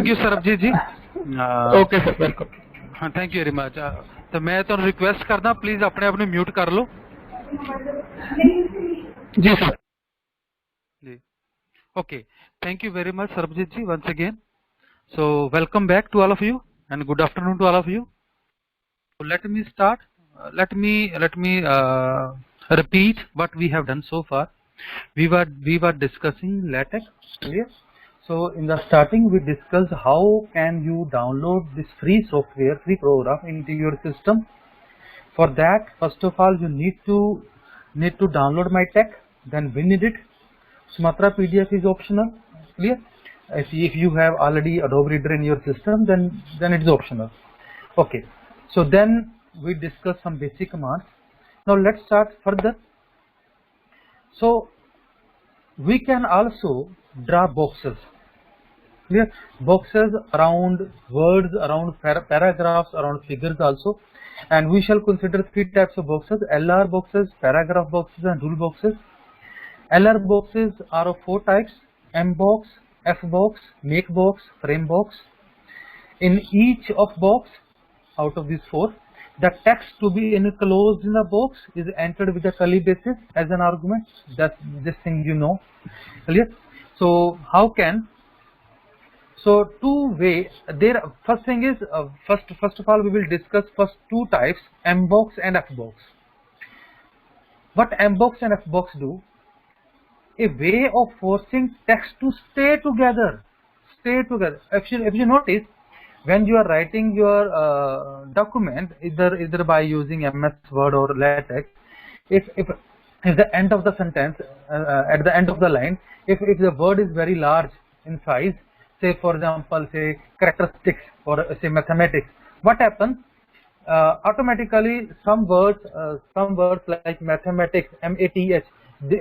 Thank you Sarabjeet ji. Okay sir, welcome. हाँ, thank you very much. तो मैं तो रिक्वेस्ट करदा प्लीज अपने आप म्यूट कर लो जी सर। जी। Okay, thank you very much Sarabjit ji once again. So welcome back to all of you and good afternoon to all of you. So let me start. Let me repeat what we have done so far. We were discussing LaTeX. Clear? So in the starting we discussed how can you download this free software, free program into your system. For that, first of all, you need to download MyTech. Then WinEdit. Sumatra PDF is optional. Clear? If you have already Adobe Reader in your system, then it is optional. Okay. So then we discuss some basic commands. Now let's start further. So we can also draw boxes. Clear? Boxes around words, around paragraphs, around figures also. And we shall consider three types of boxes: LR boxes, paragraph boxes, and rule boxes. LR boxes are of four types: M box, F box, make box, frame box. In each of box, out of these four, the text to be enclosed in the box is entered with a curly braces as an argument. That's this thing you know. Clear? So how can? So two ways there. First thing is first of all we will discuss first two types: M box and F box. What M box and F box do? A way of forcing text to stay together. Stay together. If you notice, when you are writing your document, either by using MS Word or LaTeX, if the end of the sentence, at the end of the line, if the word is very large in size, say for example, say characteristics or say mathematics, what happens? Automatically some words like mathematics, MATH,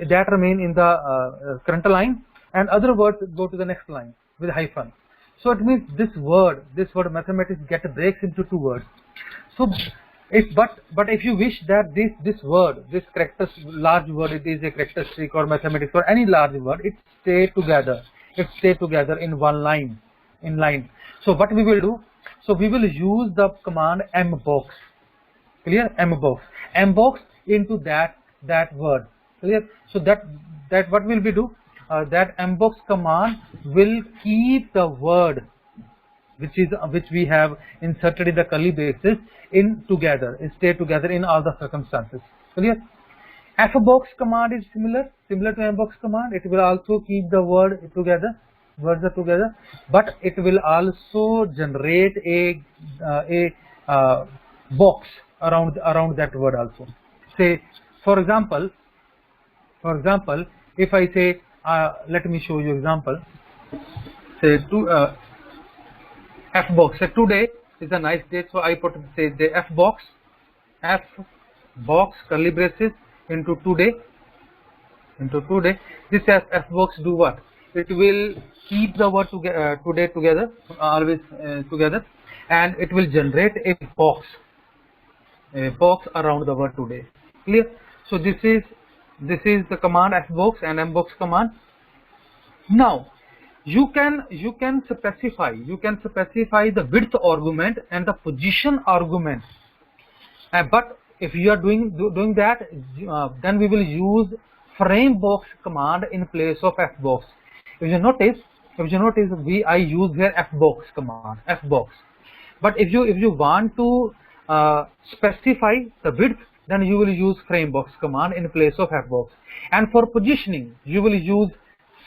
that remain in the current line, and other words go to the next line with hyphen. So it means this word mathematics breaks into two words. So but if you wish that this word, this large word, it is a characteristic or mathematics or any large word, it stay together in one line, in line. So what we will do? So we will use the command mbox. Clear? Mbox into that word. Clear? So that what will we do? That mbox command will keep the word which we have inserted in the curly braces stay together in all the circumstances. Clear? Fbox command is similar to mbox command. It will also keep the words are together, but it will also generate a box around that word also. Say for example, if I say let me show you example. Say F box. Say today is a nice day, so I put say the F box curly braces into today. This F box do what? It will keep the word today together, always together, and it will generate a box around the word today. Clear? So this is the command F box and M box command. Now you can specify the width argument and the position argument. But if you are doing that, then we will use frame box command in place of F box. If you notice, I use here F box command, F box. But if you want to specify the width, then you will use frame box command in place of F box. And for positioning, you will use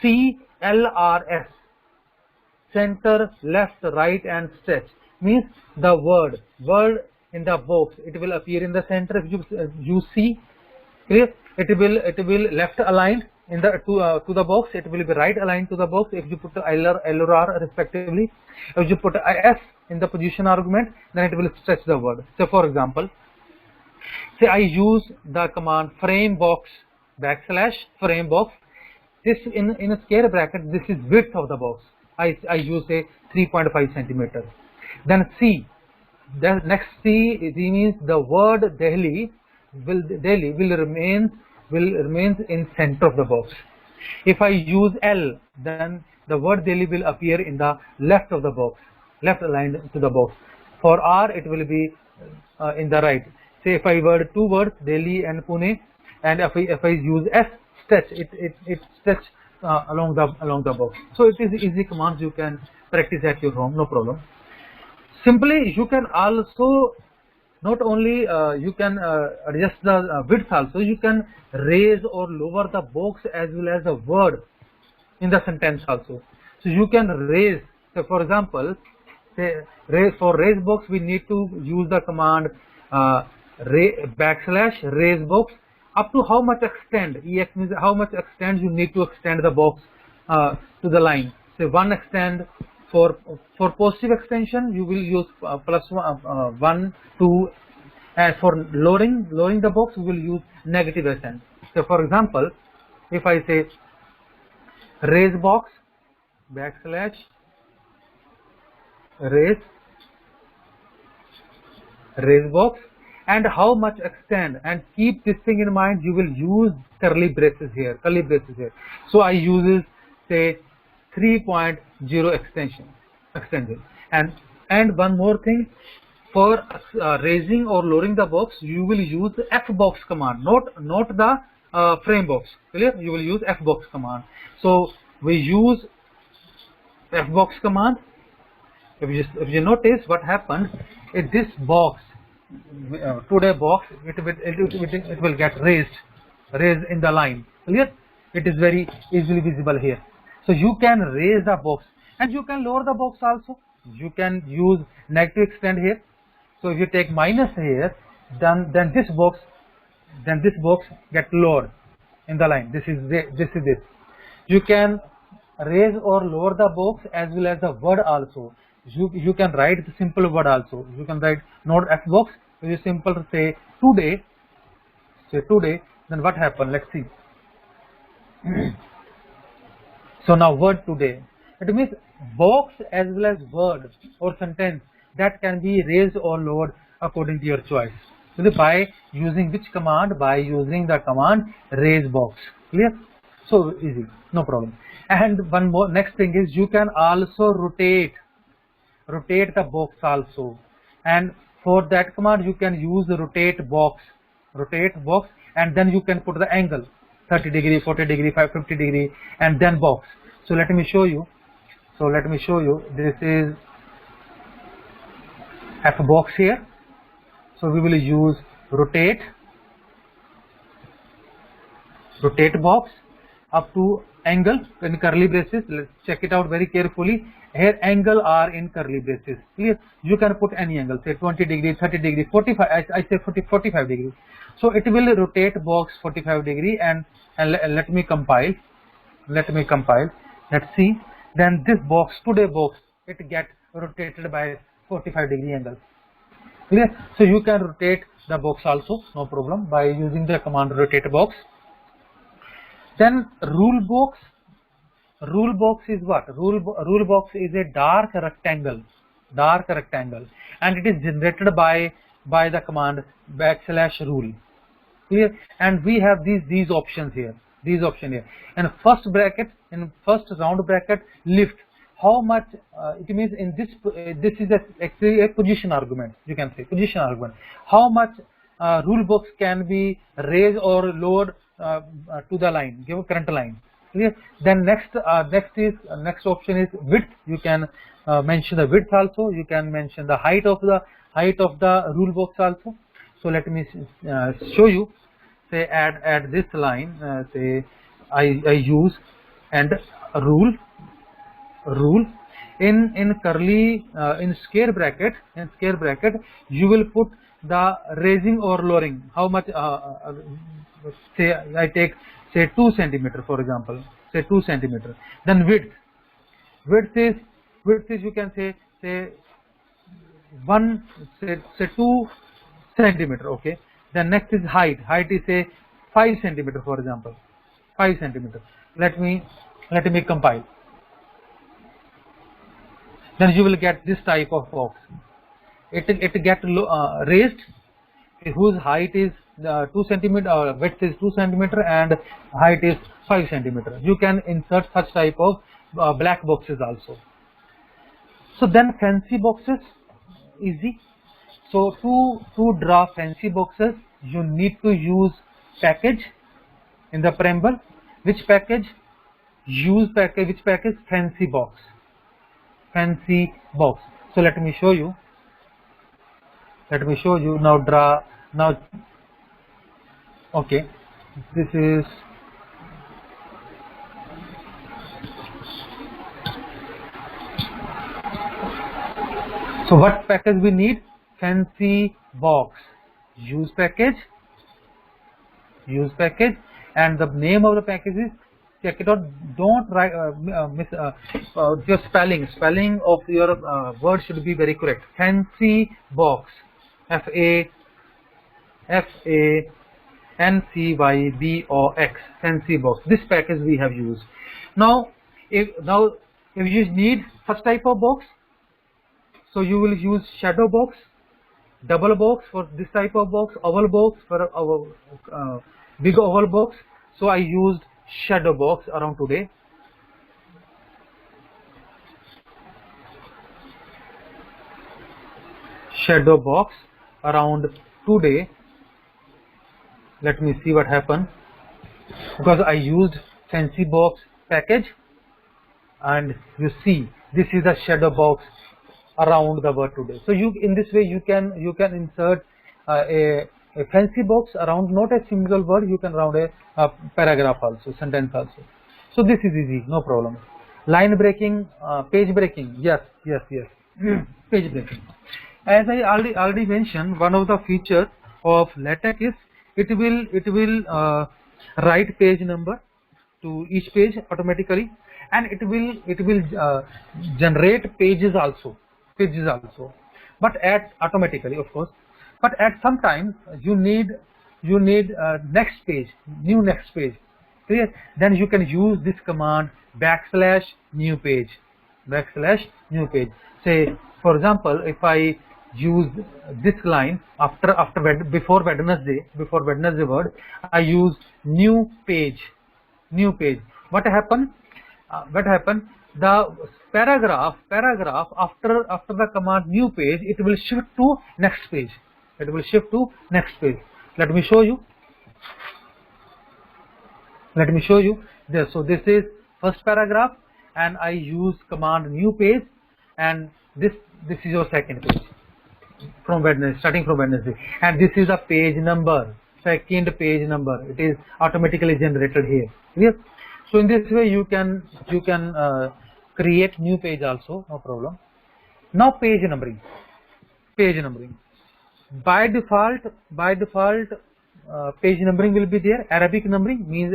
CLRS, center, left, right, and stretch. Means the word in the box, it will appear in the center. If you see, clear? It will left aligned in the to the box. It will be right aligned to the box. If you put L or R respectively, if you put S in the position argument, then it will stretch the word. So for example, say I use the command frame box / frame box. This in a square bracket, this is width of the box. I use a 3.5 centimeter. Then C. The next C means the word Delhi will remain in center of the box. If I use L, then the word Delhi will appear in the left of the box, left aligned to the box. For R, it will be in the right. Say if I word two words, Delhi and Pune, and if I use S stretch, it stretch along the box. So it is easy commands you can practice at your home, no problem. Simply you can also not only you can adjust the width also, you can raise or lower the box as well as the word in the sentence also. So you can raise, so for example, say raise box we need to use the command / raise box. Up to how much extend, ex means how much extend you need to extend the box to the line. Say one extend. For positive extension you will use +1, 2, and for lowering the box we will use negative extend. So for example, if I say raise box / raise box, and how much extend, and keep this thing in mind, you will use curly braces here. So I uses say 3.0 extension, and one more thing, for raising or lowering the box you will use the Fbox command, not the frame box. Clear? You will use Fbox command. So we use Fbox command. If you notice what happened, in this box, today box, it will get raised in the line. Clear? It is very easily visible here. So you can raise the box and you can lower the box also. You can use negative extend here. So if you take minus here, then this box get lowered in the line. This is this. You can raise or lower the box as well as the word also. You can write the simple word also. You can write not Fbox. You simple say today. Say today. Then what happened? Let's see. So now word today. It means box as well as word or sentence that can be raised or lowered according to your choice. So by using which command? By using the command raise box. Clear? So easy, no problem. And one more next thing is you can also rotate the box also. And for that command you can use the rotate box, and then you can put the angle 30 degree, 40 degree, 50 degree, and then box. So let me show you. This is Fbox here. So we will use rotate box up to angle in curly braces. Let's check it out very carefully. Here angle are in curly braces. Clear? You can put any angle, say 20 degree, 30 degree, 45. I say 45 degree. So it will rotate box 45 degree, and let me compile. Let's see. Then this box, today box, it get rotated by 45 degree angle. Clear? So you can rotate the box also, no problem, by using the command rotate box. Then rule box. Rule box is what? Rule box is a dark rectangle, and it is generated by the command \rule. Clear? And we have these options here. And first round bracket lift. How much? It means in this is actually a position argument. You can say position argument. How much rule box can be raised or lowered to the line, give a current line. Clear? Then next option is width. You can mention the width also. You can mention the height of the rule box also. So let me show you. Say add this line. Say I use and rule in curly in square bracket. You will put the raising or lowering. How much? Say I take say 2 centimeter for example. Say 2 centimeter. Then width is you can say 2 centimeter. Okay. Then next is height. Height is say 5 centimeter for example. 5 centimeter. Let me compile. Then you will get this type of box. It get raised, whose height is 2 centimeter, width is 2 centimeter, and height is 5 centimeter. You can insert such type of black boxes also. So then fancy boxes, easy. So to draw fancy boxes, you need to use package in the preamble. Which package? Use package. Which package? Fancy box. Fancy box. So let me show you. Let me show you. Now draw. Now, okay. This is. So what package we need? Fancy box. Use package. Use package. And the name of the package is, check it out. Don't write miss your spelling. Spelling of your word should be very correct. Fancy box. FANCYBOX. Fancy box. This package we have used. Now if you need such type of box, so you will use shadow box, double box for this type of box, oval box for our big oval box. So I used shadow box around today. Shadow box around today. Let me see what happened, because I used fancy box package, and you see this is a shadow box around the word today. So you, in this way, you can insert a fancy box around not a single word. You can round a paragraph also, sentence also. So this is easy, no problem. Line breaking, page breaking. Yes. Page breaking. As I already mentioned, one of the features of LaTeX is it will write page number to each page automatically, and it will generate pages also, but automatically, of course. But at some time you need next page, new next page. Clear? Then you can use this command \new page, \new page. Say, for example, if I use this line before Wednesday word, I use new page. What happened? The paragraph after the command new page, it will shift to next page. Let me show you. There. So this is first paragraph, and I use command new page, and this is your second page from Wednesday, starting from Wednesday, and this is a page number, second page number. It is automatically generated here. Yes. So in this way you can create new page also, no problem. Now page numbering. By default page numbering will be there. Arabic numbering means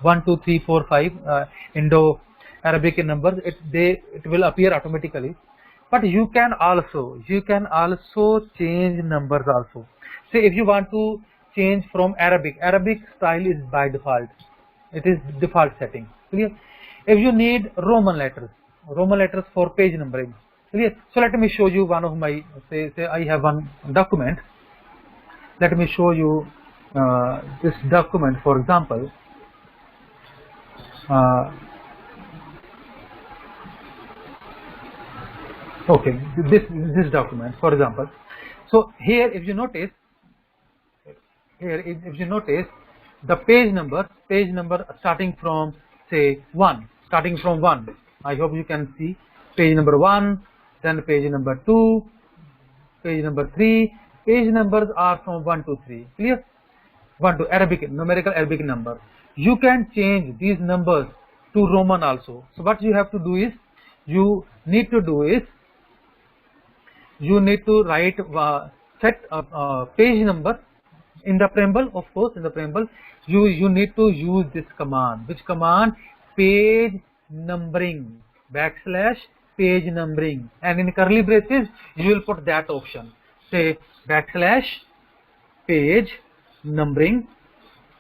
1 2 3 4 5 Indo Arabic numbers. It will appear automatically. But you can also change numbers also. Say if you want to change from Arabic style is by default. It is default setting. Clear? If you need Roman letters for page numbering. Clear? So let me show you one of my, say I have one document. Let me show you this document, for example. Okay, this document, for example. So here, if you notice, the page number starting from, say, 1. I hope you can see page number 1, then page number 2, page number 3. Page numbers are from 1 to 3. Clear? 1 to Arabic, numerical Arabic number. You can change these numbers to Roman also. So what you have to do is, you need to write set page number in the preamble. Of course, in the preamble you need to use this command. Which command? Page numbering, \page numbering, and in curly braces you will put that option. Say \page numbering,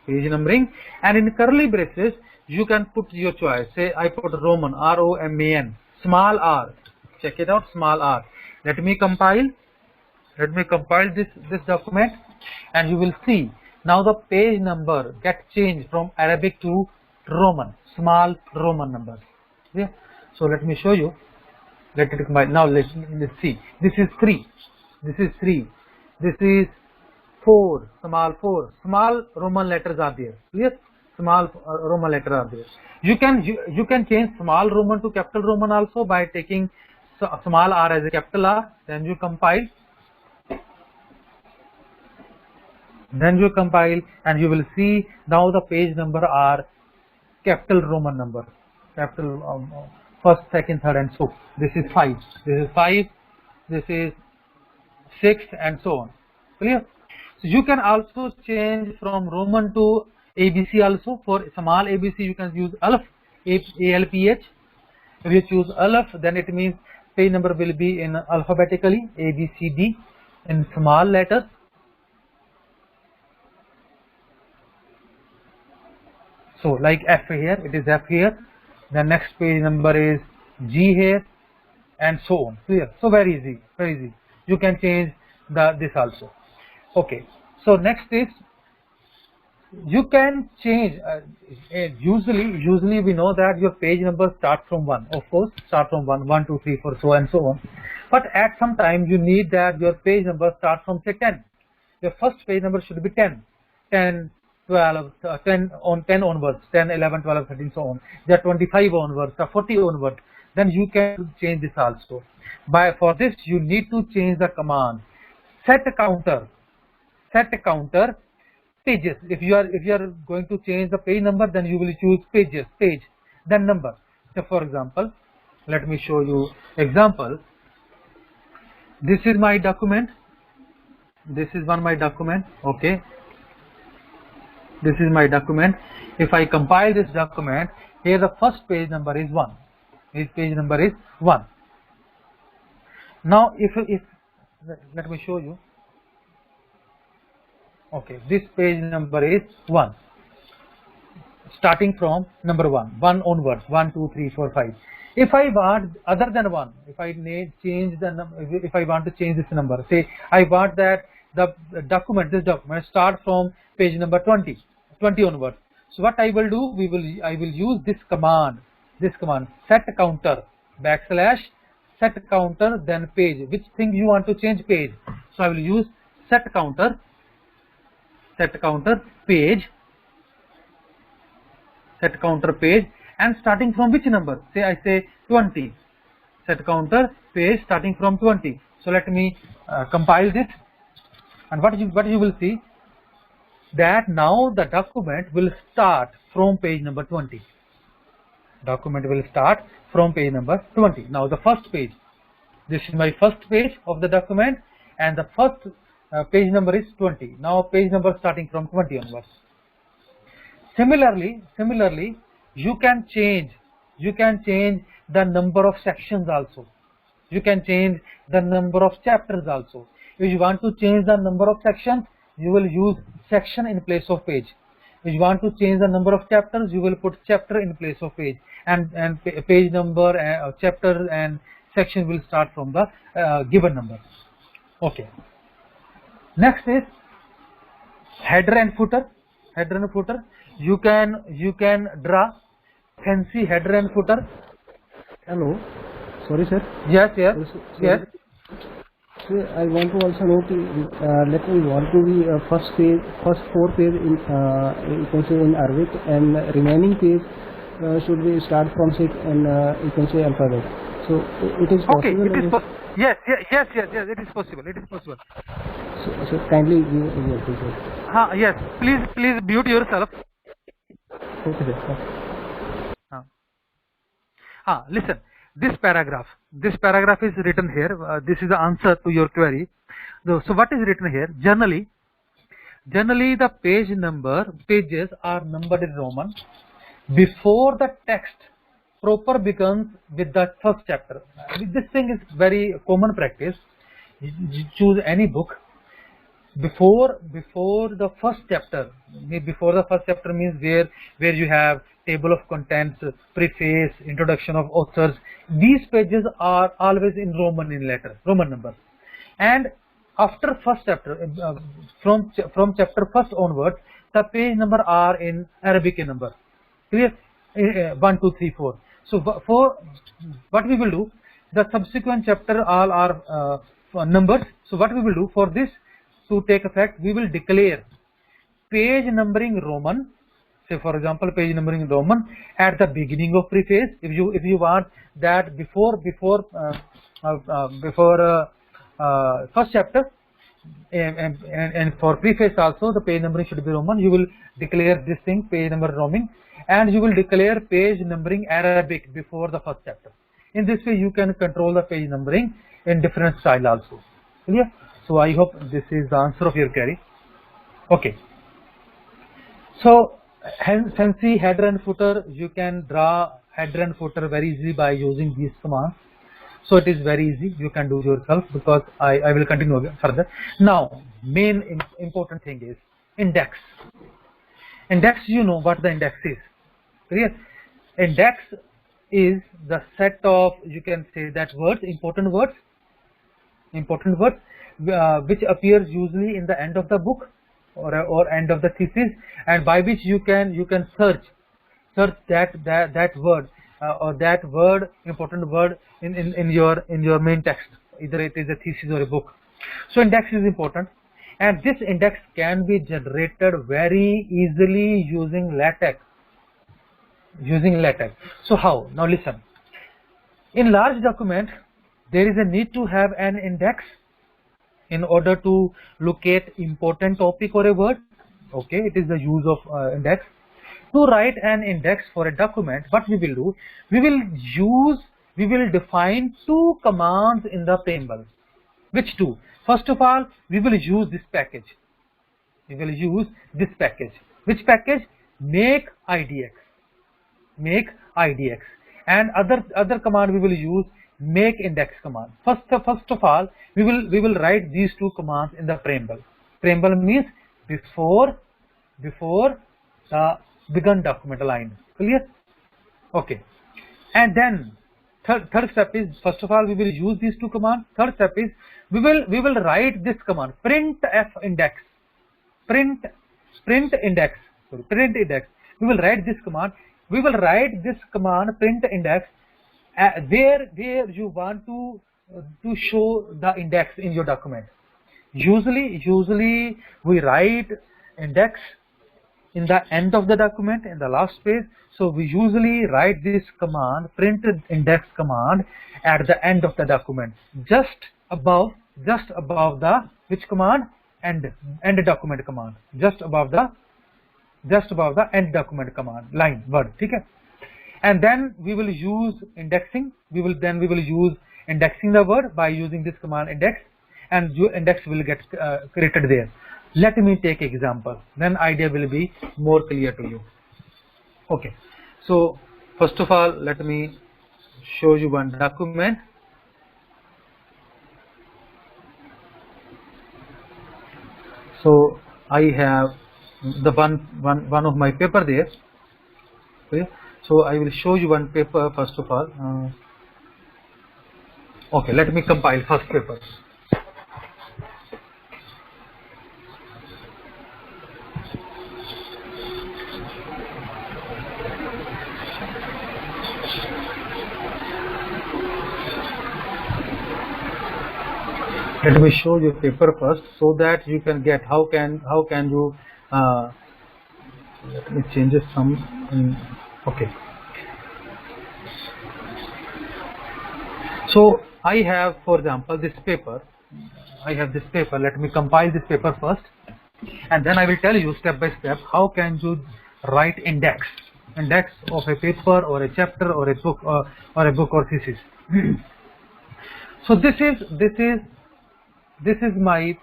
and in curly braces you can put your choice. Say I put Roman, ROMAN, small r. Check it out, small r. Let me compile this document, and you will see now the page number get changed from Arabic to Roman, small Roman numbers. Yeah. So let me show you. Let it combine. Now let's see. This is 3. This is 3. This is 4. Small 4. Small Roman letters are there. Yes. Small Roman letters are there. You can change small Roman to capital Roman also by taking small r as a capital R. Then you compile. Then you compile and you will see now the page number are capital Roman number. Capital first, second, third, and so. This is 5. This is 5. This is 6, and so on. Clear? So you can also change from Roman to ABC also. For small ABC, you can use ALF, ALPH. If you choose ALF, then it means page number will be in alphabetically A, B, C, D in small letters. So like F here, it is F here. The next page number is G here, and so on. Clear? So very easy, very easy. You can change this also. Okay. So next is you can change. Usually we know that your page number starts from 1. Of course, start from 1, 1, 2, 3, 4, so and so on. But at some time you need that your page number starts from say 10. Your first page number should be 10, 10, 12, 10 onwards, 10, 11, 12, 13, so on. There are 25 onwards, 40 onwards. Then you can change this also. For this, you need to change the command set counter pages. If you are going to change the page number, then you will choose page, then number. So for example, let me show you example. This is my document. This is my document. Okay. This is my document. If I compile this document, here the first page number is 1. This page number is 1. Now if let me show you. Okay, this page number is 1. Starting from number 1 onwards, 1, 2, 3, 4, 5. If I want other than 1, if I change the number, if I want to change this number, say I want that this document start from page number 20 onwards. So what I will do, I will use this command set counter / set counter then page. Which thing you want to change page? So I will use set counter page, and starting from which number? Say I say 20. Set counter page starting from 20. So let me compile this, and what you will see that now the document will start from page number 20. Document will start from page number 20. Now the first page. This is my first page of the document, and the first page number is 20. Now page number starting from 20 onwards. Similarly, you can change the number of sections also. You can change the number of chapters also. If you want to change the number of sections, you will use section in place of page. If you want to change the number of chapters, you will put chapter in place of page, and page number, chapter and section will start from the given number. Okay. Next is header and footer. You can draw fancy header and footer. Hello. Sorry, sir. Yes. Sir, I want to also note. Let me want to be first 4 page in you can say in Arabic, and remaining page should be start from 6 and you can say alphabet. So it is possible. Okay, it is possible. Yes, it is possible. So kindly give your sir. Yes. Please mute yourself. Okay, sir. Listen. This paragraph is written here. This is the answer to your query. So what is written here? Generally the pages are numbered in Roman before the text proper begins with the first chapter. This thing is very common practice. You choose any book. Before the first chapter. Before the first chapter means where you have table of contents, preface, introduction of authors. These pages are always in Roman numbers. And after first chapter, from chapter first onwards, the page number are in Arabic number. Clear? 1, 2, 3, 4. So for what we will do, the subsequent chapter all are numbers. So what we will do for this to take effect, we will declare page numbering Roman. Say for example, page numbering Roman at the beginning of preface. If you want that before first chapter, and for preface also the page numbering should be Roman. You will declare this thing, page number Roman, and you will declare page numbering Arabic before the first chapter. In this way you can control the page numbering in different style also. Clear? So I hope this is the answer of your query. Okay. So fancy header and footer, you can draw header and footer very easily by using these commands. So it is very easy, you can do yourself, because I will continue further. Now main important thing is index. Index, you know what the index is. Clear? Index is the set of, you can say that words, important words which appears usually in the end of the book or end of the thesis, and by which you can search that word or that word, important word in your main text, either it is a thesis or a book. So index is important, and this index can be generated very easily using LaTeX. So how? Now listen. In large document, there is a need to have an index in order to locate important topic or a word. Okay, it is the use of index. To write an index for a document, what we will do, we will define two commands in the preamble. Which two? First of all, we will use this package. Which package? Make IDX. And other command we will use make index command. First of all, we will write these two commands in the preamble. Preamble means before the begun document line. Clear? Okay. And then third step is, first of all we will use these two commands. Third step is we will write this command, print index. We will write this command. Print index where you want to show the index in your document. Usually we write index in the end of the document, in the last page. So we usually write this command, print index command, at the end of the document, just above the which command? End document command, just above the end document command line word. Okay? And then we will use indexing. We will use indexing the word by using this command index, and your index will get created there. Let me take example, then idea will be more clear to you. Okay, so first of all let me show you one document. So I have the one of my paper there. Okay, so I will show you one paper first of all. Okay, let me compile first paper. Let me show you paper first, so that you can get how can you let me change it some. Okay, so I have, for example, this paper. Let me compile this paper first, and then I will tell you step by step how can you write index of a paper or a chapter or a book or thesis. So this is my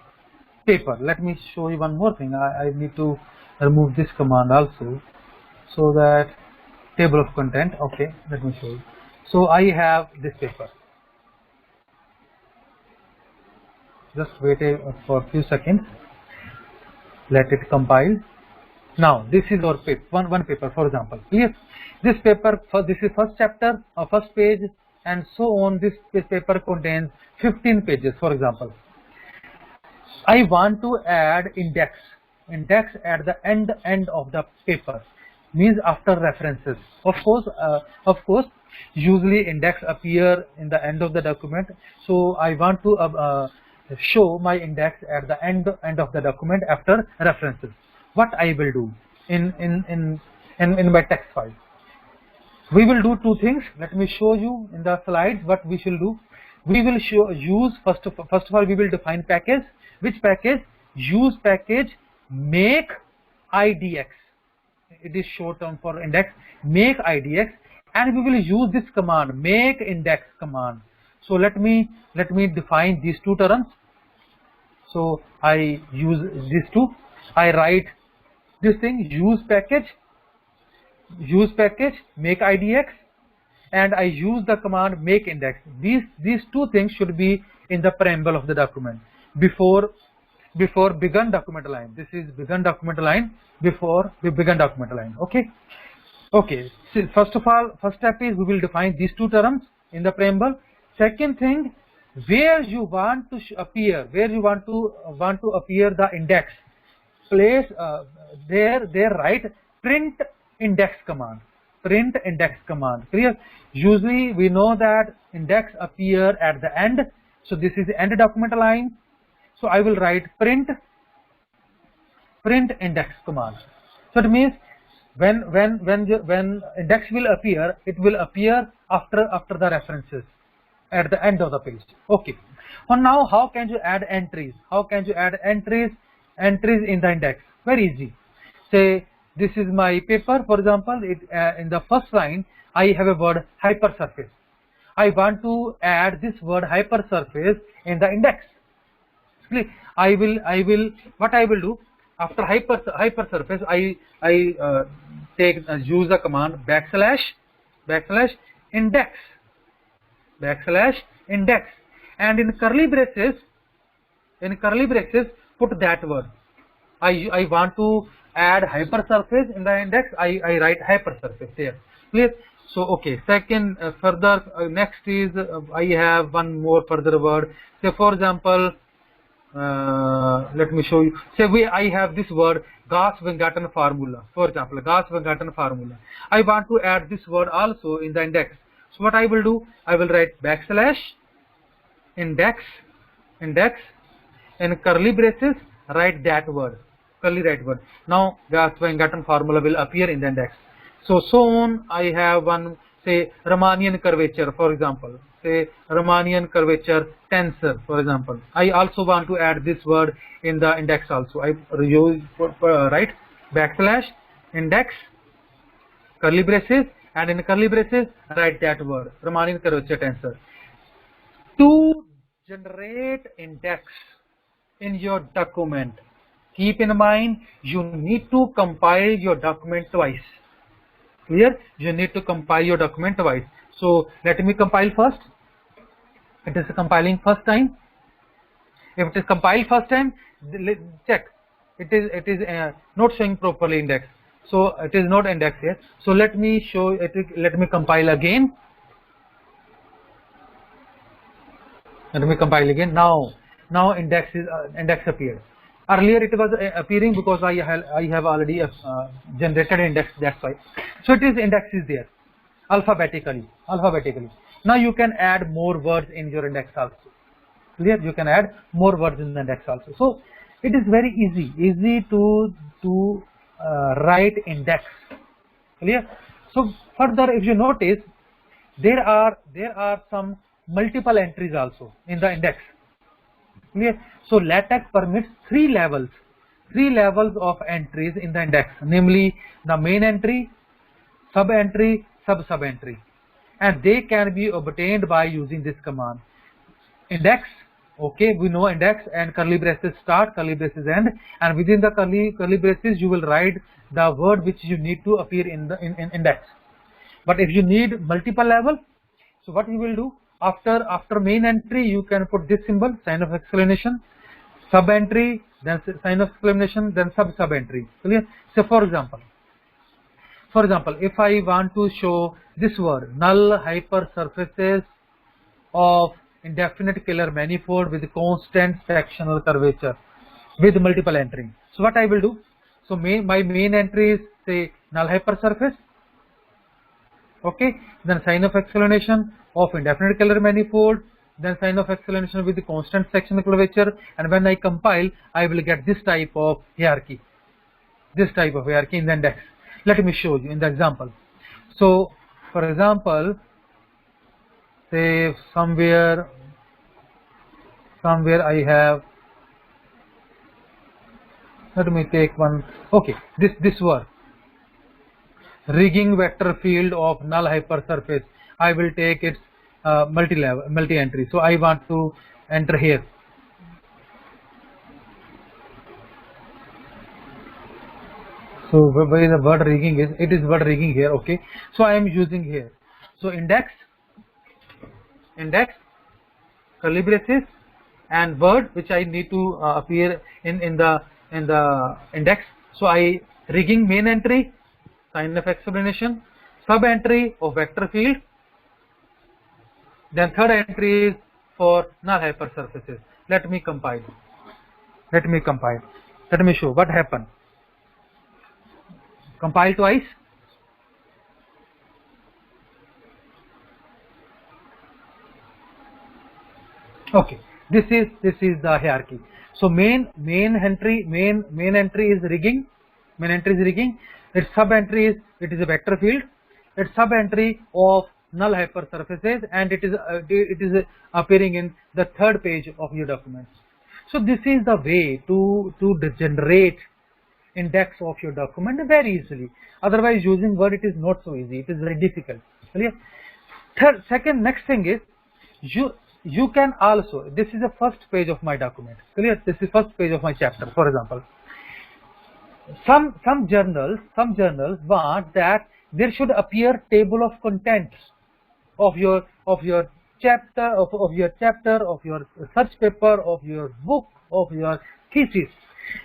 paper. Let me show you one more thing. I need to remove this command also, so that table of content. Okay, let me show you. So I have this paper. Just wait for a few seconds. Let it compile. Now this is our paper, one paper, for example. Yes, this paper, this is first chapter or first page, and so on. This paper contains 15 pages, for example. I want to add index at the end of the paper. means after references. Of course, usually index appear in the end of the document. So I want to show my index at the end of the document after references. What I will do in my text file? We will do two things. Let me show you in the slides what we shall do. We will use first of all we will define package. Which package? Use package make IDX. It is short term for index. Make IDX, and we will use this command make index command. So let me define these two terms. So I use these two. I write this thing use package make IDX, and I use the command make index. These two things should be in the preamble of the document before begin document line. This is begin document line before we begin document line. Okay. So first of all, first step is we will define these two terms in the preamble. Second thing, where you want to appear, where you want to appear the index, place there write print index command. Print index command. Clear? Usually we know that index appear at the end. So this is the end document line. So I will write print index command. So it means when index will appear, it will appear after the references at the end of the page. Okay. And now how can you add entries? How can you add entries in the index? Very easy. Say this is my paper, for example. In the first line I have a word hypersurface. I want to add this word hypersurface in the index. What I will do after hypersurface, I use the command backslash index, and in curly braces put that word. I want to add hypersurface in the index. I write hypersurface there. Clear? So okay. Second, further next is I have one more further word. Say for example, let me show you. Say I have this word Gauss-Weingarten formula. For example, Gauss-Weingarten formula. I want to add this word also in the index. So what I will do? I will write backslash index, in curly braces write that word. Now Gauss-Weingarten formula will appear in the index. So on I have one, say Riemannian curvature, for example. Say Riemannian curvature tensor, for example. I also want to add this word in the index also. I write backslash index, curly braces, and in curly braces write that word Riemannian curvature tensor. To generate index in your document, keep in mind you need to compile your document twice. Clear? You need to compile your document twice. So let me compile first. It is compiling first time. If it is compiled first time, check. It is not showing properly index. So it is not indexed here. So let me show it. Let me compile again. Now index appeared. Earlier it was appearing because I have already generated index, that's why. So it is index is there alphabetically. Now you can add more words in your index also. Clear? You can add more words in the index also. So it is very easy to write index. Clear? So further, if you notice, there are some multiple entries also in the index. Clear? So LaTeX permits three levels of entries in the index, namely the main entry, sub entry, sub entry, and they can be obtained by using this command index. Okay, we know index and curly braces start, curly braces end, and within the curly braces you will write the word which you need to appear in the index. But if you need multiple level, so what you will do? After main entry, you can put this symbol, sign of exclamation, sub entry, then sign of exclamation, then sub entry. Clear? So for example, if I want to show this word null hypersurfaces of indefinite Kähler manifold with constant sectional curvature with multiple entry. So what I will do? So my main entry is say null hypersurface. Okay, then sign of explanation of indefinite Keller manifold, then sign of explanation with the constant section curvature, and when I compile, I will get this type of hierarchy. This type of hierarchy in the index. Let me show you in the example. So, for example, say somewhere I have, let me take one, okay, this word, rigging vector field of null hypersurface. I will take its multi-entry. So I want to enter here. So where the word rigging is, it is word rigging here. Okay, so I am using here. So index, curly braces, and word which I need to appear in the index. So I rigging main entry, sign of explanation, sub entry of vector field, then third entry is for null hypersurfaces. Let me compile. Let me show what happened. Compile twice. Okay, this is the hierarchy. So main entry is rigging. Main entry is rigging. Its sub entry is, it is a vector field. Its sub entry of null hypersurfaces, and it is appearing in the third page of your document. So this is the way to generate index of your document very easily. Otherwise, using Word, it is not so easy. It is very difficult. Clear? Next thing is you can also, this is the first page of my document. Clear? This is first page of my chapter. For example, some journals want that there should appear table of contents of your chapter, of your search paper, of your book, of your thesis.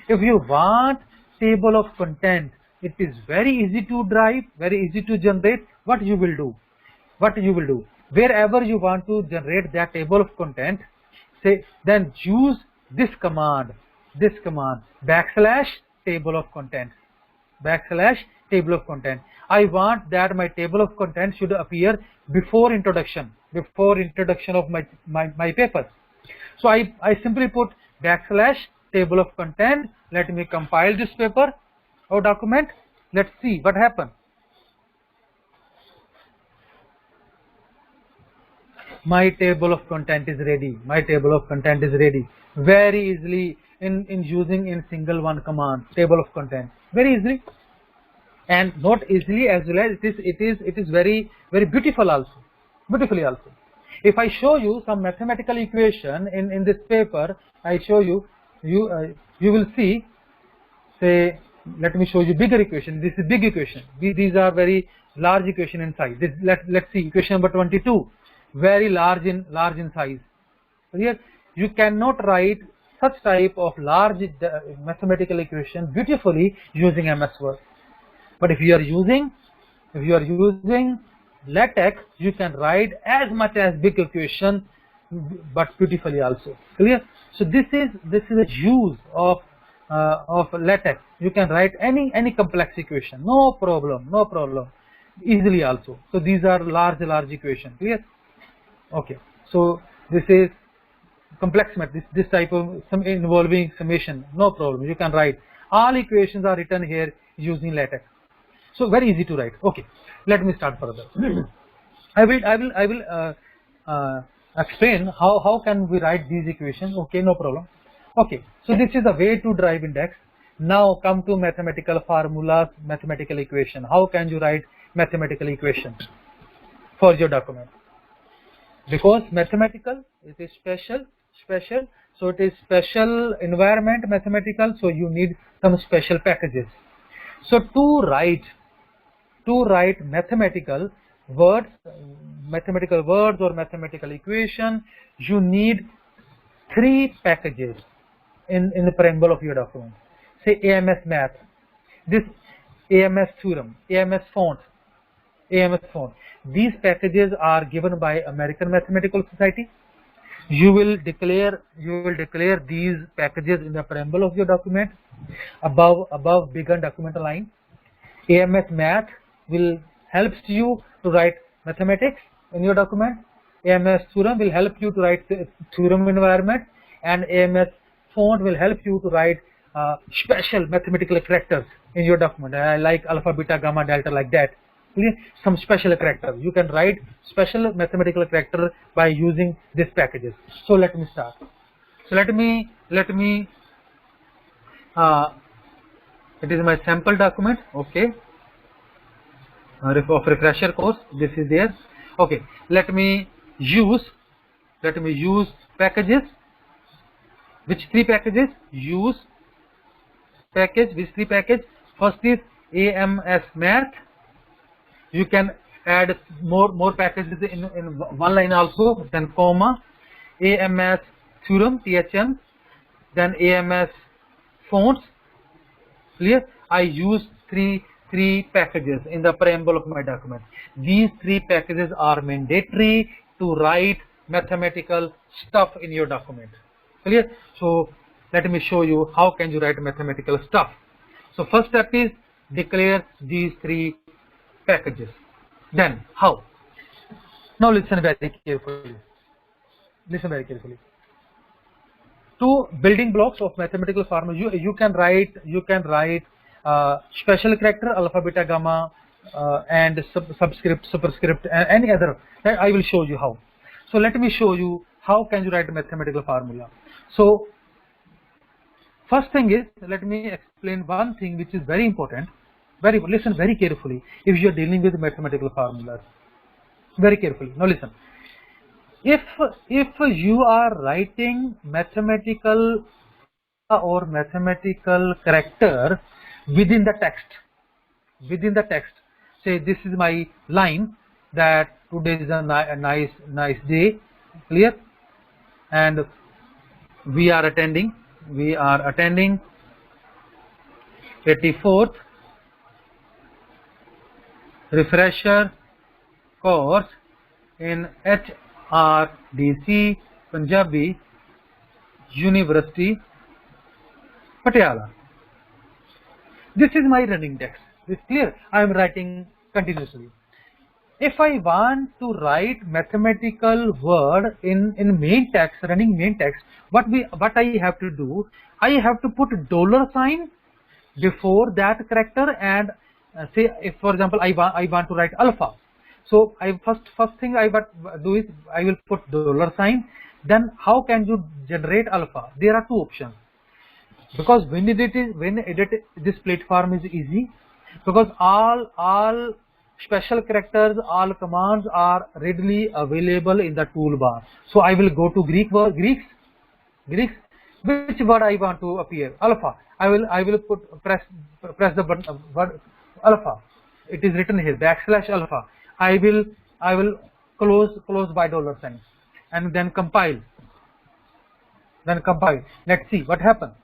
If you want table of content, it is very easy to drive, very easy to generate. What you will do, wherever you want to generate that table of content, say, then use this command, backslash table of content. I want that my table of content should appear before introduction of my paper. So I simply put backslash table of content. Let me compile this paper or document. Let's see what happened. My table of content is ready. Very easily in using in single one command, table of content, very easily, and not easily as well as it is very beautifully also. If I show you some mathematical equation in this paper, I show you will see, say, let me show you bigger equation. This is big equation. These are very large equation in size. Let's see equation number 22, very large in size. Here you cannot write such type of large mathematical equation beautifully using MS Word. But if you are using LaTeX, you can write as much as big equation, but beautifully also. Clear? So this is a use of LaTeX. You can write any complex equation, no problem, easily also. So these are large equation. Clear? Okay. So this is complex math. This type of involving summation, no problem. You can write. All equations are written here using LaTeX. So very easy to write. Okay, let me start further. I will explain how can we write these equations. Okay, no problem. Okay, so this is the way to drive index. Now come to mathematical formulas, mathematical equation. How can you write mathematical equation for your document? Because mathematical, it is special. So it is special environment mathematical. So you need some special packages. So to write mathematical words or mathematical equation, you need 3 packages in the preamble of your document. Say AMS math, this AMS theorem, AMS font. These packages are given by American Mathematical Society. You will declare these packages in the preamble of your document above bigger document line. AMS Math will helps you to write mathematics in your document. AMS Theorem will help you to write theorem environment, and AMS Font will help you to write special mathematical characters in your document, like alpha, beta, gamma, delta, like that. Okay? Some special character. You can write special mathematical character by using these packages. So let me start. So let me it is my sample document, okay, of refresher course. This is there. Okay, let me use packages. Which three packages? Use package. Which three package? First is AMS Math. You can add more packages in one line also. Then comma, AMS Theorem, THM. Then AMS Fonts. Clear? I use three packages in the preamble of my document. These three packages are mandatory to write mathematical stuff in your document. Clear? So let me show you how can you write mathematical stuff. So first step is declare these three packages. Then how? Now listen very carefully. Listen very carefully. Two building blocks of mathematical formula. You can write special character alpha, beta, gamma, and subscript, superscript, and any other. I will show you how. So let me show you how can you write a mathematical formula. So first thing is, let me explain one thing which is very important. Listen very carefully if you are dealing with mathematical formulas. Very carefully. Now listen. If you are writing mathematical or mathematical character within the text, say this is my line that today is a nice day, clear, and we are attending 84th refresher course in HRDC Punjabi University, Patiala. This is my running text. Is clear? I am writing continuously. If I want to write mathematical word in main text, running main text, what I have to do? I have to put $sign before that character, and say if for example I want to write alpha. So first thing I do is I will put $sign. Then how can you generate alpha? There are two options. Because when edit this platform is easy, because all special characters, all commands are readily available in the toolbar. So I will go to Greeks. Which word I want to appear? Alpha. I will press the button word alpha. It is written here \alpha. I will close by $sign and then compile. Let's see what happens.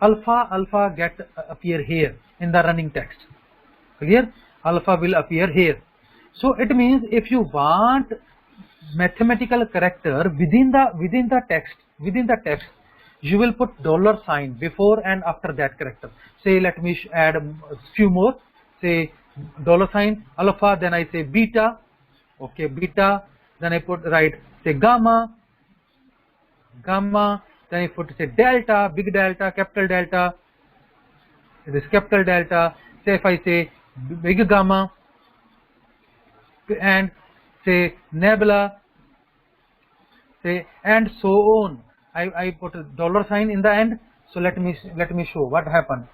Alpha get appear here in the running text. Clear? Alpha will appear here. So it means if you want mathematical character within the text, you will put $sign before and after that character. Say let me add a few more. Say $sign alpha, then I say beta. Okay, beta. Then I write say gamma. Then I put say delta, big delta, capital delta. This capital delta. Say if I say big gamma and say nebula, say and so on. I put a $sign in the end. So let me show what happened.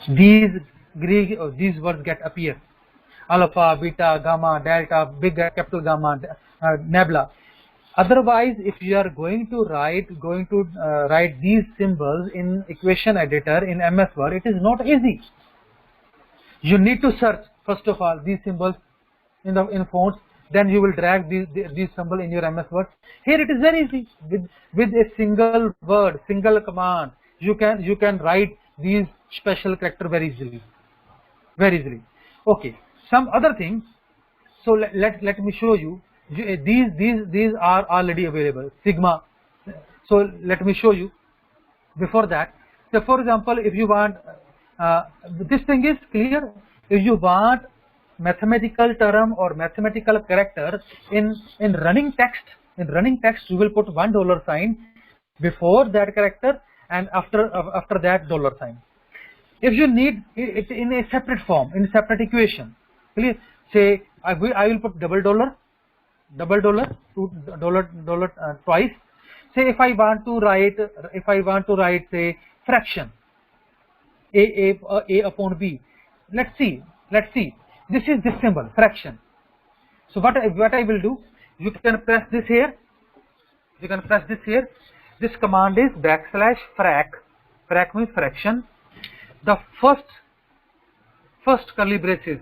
These words get appear: alpha, beta, gamma, delta, big capital gamma, nebula. Otherwise, if you are going to write these symbols in equation editor in MS Word, it is not easy. You need to search first of all these symbols in fonts. Then you will drag these symbols in your MS Word. Here it is very easy. With a single word, single command, you can write these special character very easily. Okay. Some other things. So let me show you. These are already available. Sigma. So let me show you. Before that, So for example, if you want, this thing is clear. If you want mathematical term or mathematical character in running text, you will put $1 sign before that character and after that $sign. If you need it in a separate form, in a separate equation, clear? Say I will put $, $2 twice. Say if I want to write say fraction a upon b. Let's see. This is this symbol, fraction. So what I will do, you can press this here. This command is \frac. Frac means fraction. The first curly braces,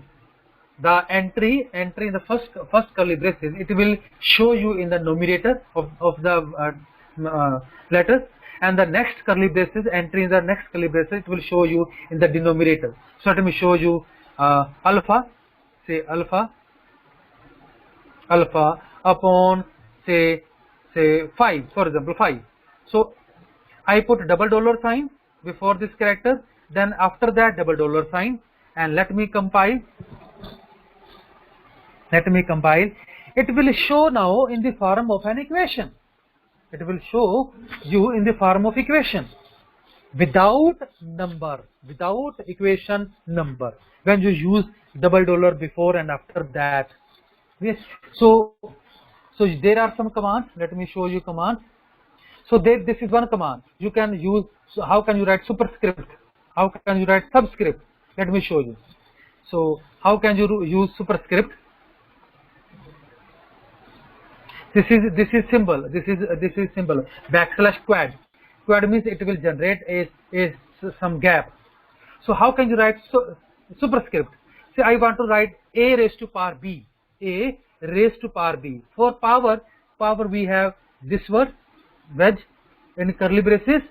the entry in the first curly braces, it will show you in the numerator of the letters, and the next curly braces, entry in the next curly braces, it will show you in the denominator. So let me show you alpha. Say alpha upon say 5, for example 5. So I put $, sign before this character, then after that $, sign, and let me compile. It will show now in the form of an equation. It will show you in the form of equation without equation number, when you use $, before and after that. Yes. So there are some commands. Let me show you commands. So this is one command. You can use. So how can you write superscript? How can you write subscript? Let me show you. So how can you use superscript? This is symbol. This is symbol. \quad. Quad means it will generate some gap. So how can you write superscript? Say I want to write a raised to power b. A raised to power b. For power we have this word wedge in curly braces.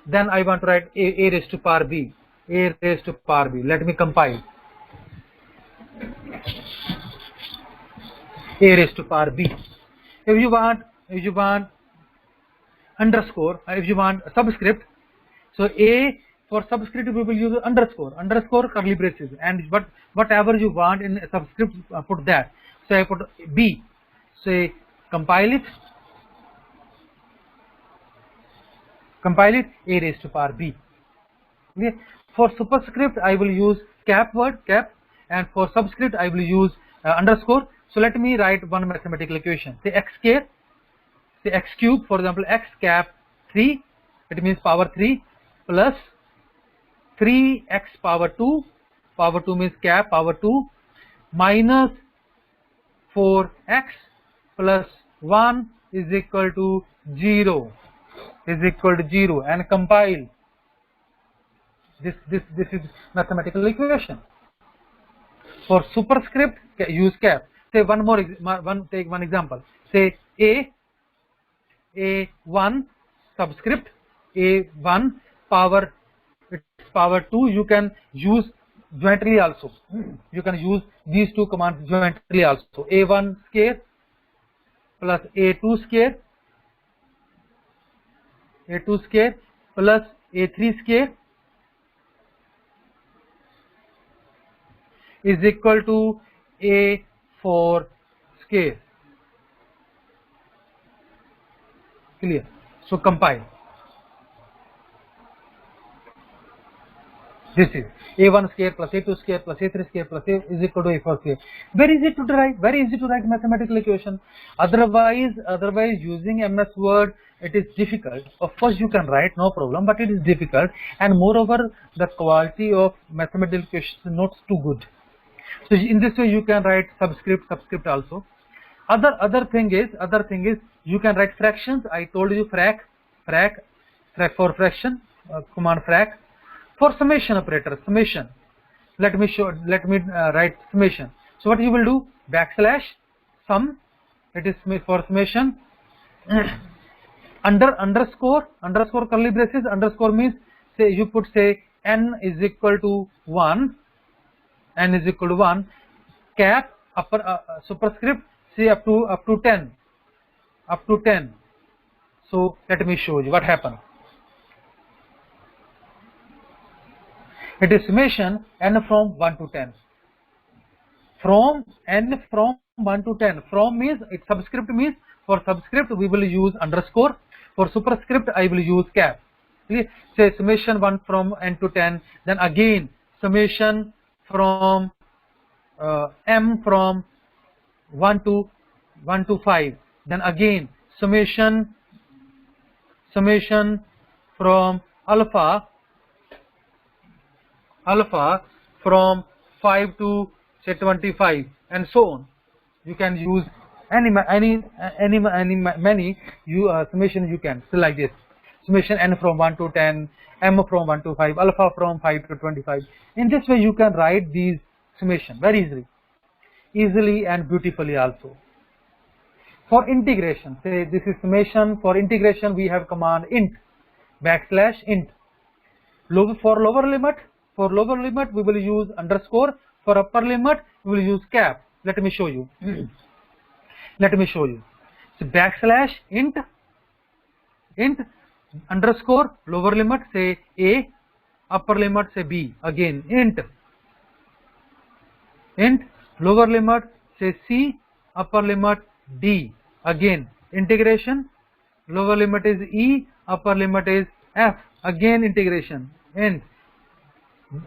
Then I want to write a raised to power b. A raised to power b. Let me compile. A raised to power b. If you want underscore, if you want subscript, so a for subscript we will use underscore curly braces, and whatever you want in subscript put that. So I put b. Say compile it a raised to power b. Okay. For superscript I will use cap, and for subscript I will use underscore. So let me write one mathematical equation. Say x cube, for example, x cap 3, it means power 3, plus 3x power 2 means cap power 2, minus 4x plus 1 is equal to 0, and compile. This is mathematical equation. For superscript use cap. Say take one example. Say a1 subscript, a1 power 2. You can use jointly also. You can use these two commands jointly also. A1 square plus a2 square plus a3 square is equal to a4 square. Clear? So compile. This is a1 square plus a2 square plus a3 square plus a is equal to a4 square. Very easy to write mathematical equation. Otherwise using MS Word it is difficult. Of course you can write, no problem, but it is difficult, and moreover the quality of mathematical equations is not too good. So in this way you can write subscript also. Other thing is you can write fractions. I told you frac for fraction, command frac. For summation operator, summation. Let me write summation. So what you will do, \sum, it is for summation. Underscore curly braces. Underscore means say you put say n is equal to 1. Cap upper superscript say up to 10. So let me show you what happened. It is summation n from 1 to 10. From n from 1 to 10. From means, it subscript means, for subscript we will use underscore, for superscript I will use cap. Clear? Say summation 1 from n to 10, then again summation from m from 1 to 5, then again summation from alpha from 5 to say 25, and so on. You can use many summation you can. So like this, summation n from 1 to 10, m from 1 to 5, alpha from 5 to 25. In this way you can write these summation very easily and beautifully also. For integration, say this is summation. For integration we have command int \int. For lower limit we will use underscore. For upper limit we will use cap. Let me show you. So int underscore lower limit say a, upper limit say b. Again int lower limit say c, upper limit d. Again integration, lower limit is e, upper limit is f. Again integration, int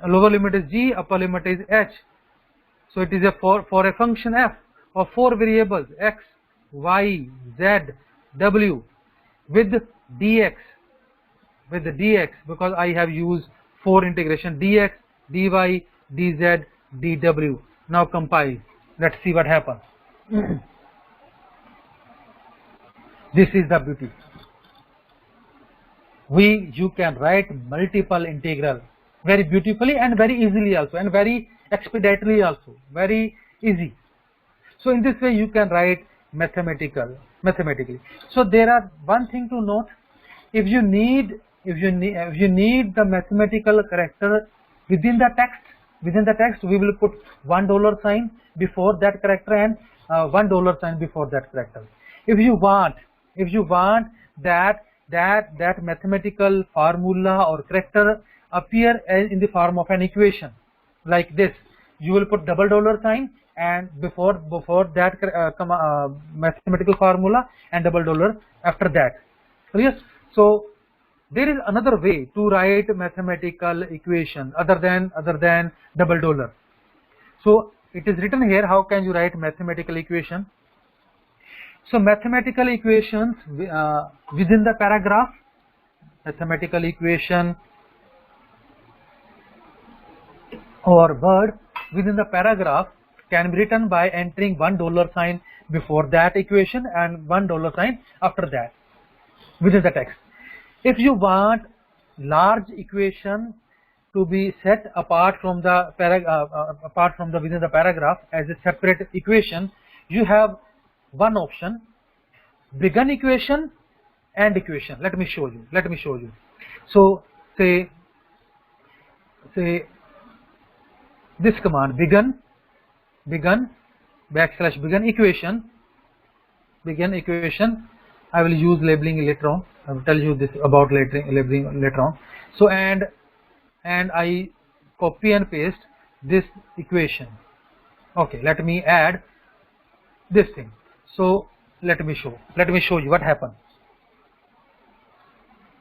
lower limit is g, upper limit is h. So it is a for a function f of 4 variables x, y, z, w with dx, because I have used 4 integration, dx, dy, dz, dw. Now compile. Let's see what happens. This is the beauty. You can write multiple integral very beautifully and very easily also, and very expediently also, very easy. So in this way you can write mathematically. So there are one thing to note: if you need the mathematical character within the text, we will put $1 sign before that character and $1 sign before that character. If you want that mathematical formula or character appear in the form of an equation like this, you will put $, sign and before that mathematical formula and $, after that. Yes. So there is another way to write mathematical equation other than $. So it is written here. How can you write mathematical equation? So mathematical equations within the paragraph, mathematical equation or word within the paragraph can be written by entering $1 sign before that equation and $1 sign after that within the text. If you want large equation to be set apart from the within the paragraph as a separate equation, you have one option: begin equation and equation. Let me show you. So say this command, begin equation. I will use labeling later on. I will tell you this about labeling later on. So and I copy and paste this equation. Okay, let me add this thing. So let me show you what happened.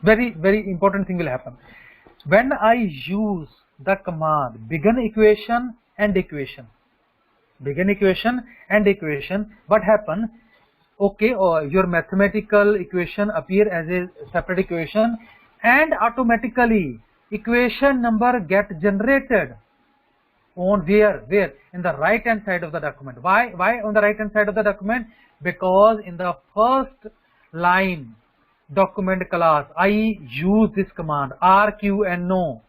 Very important thing will happen when I use the command begin equation and equation. What happened? Okay, your mathematical equation appear as a separate equation, and automatically equation number get generated on where in the right hand side of the document. Why on the right hand side of the document? Because in the first line document class I use this command RQNO,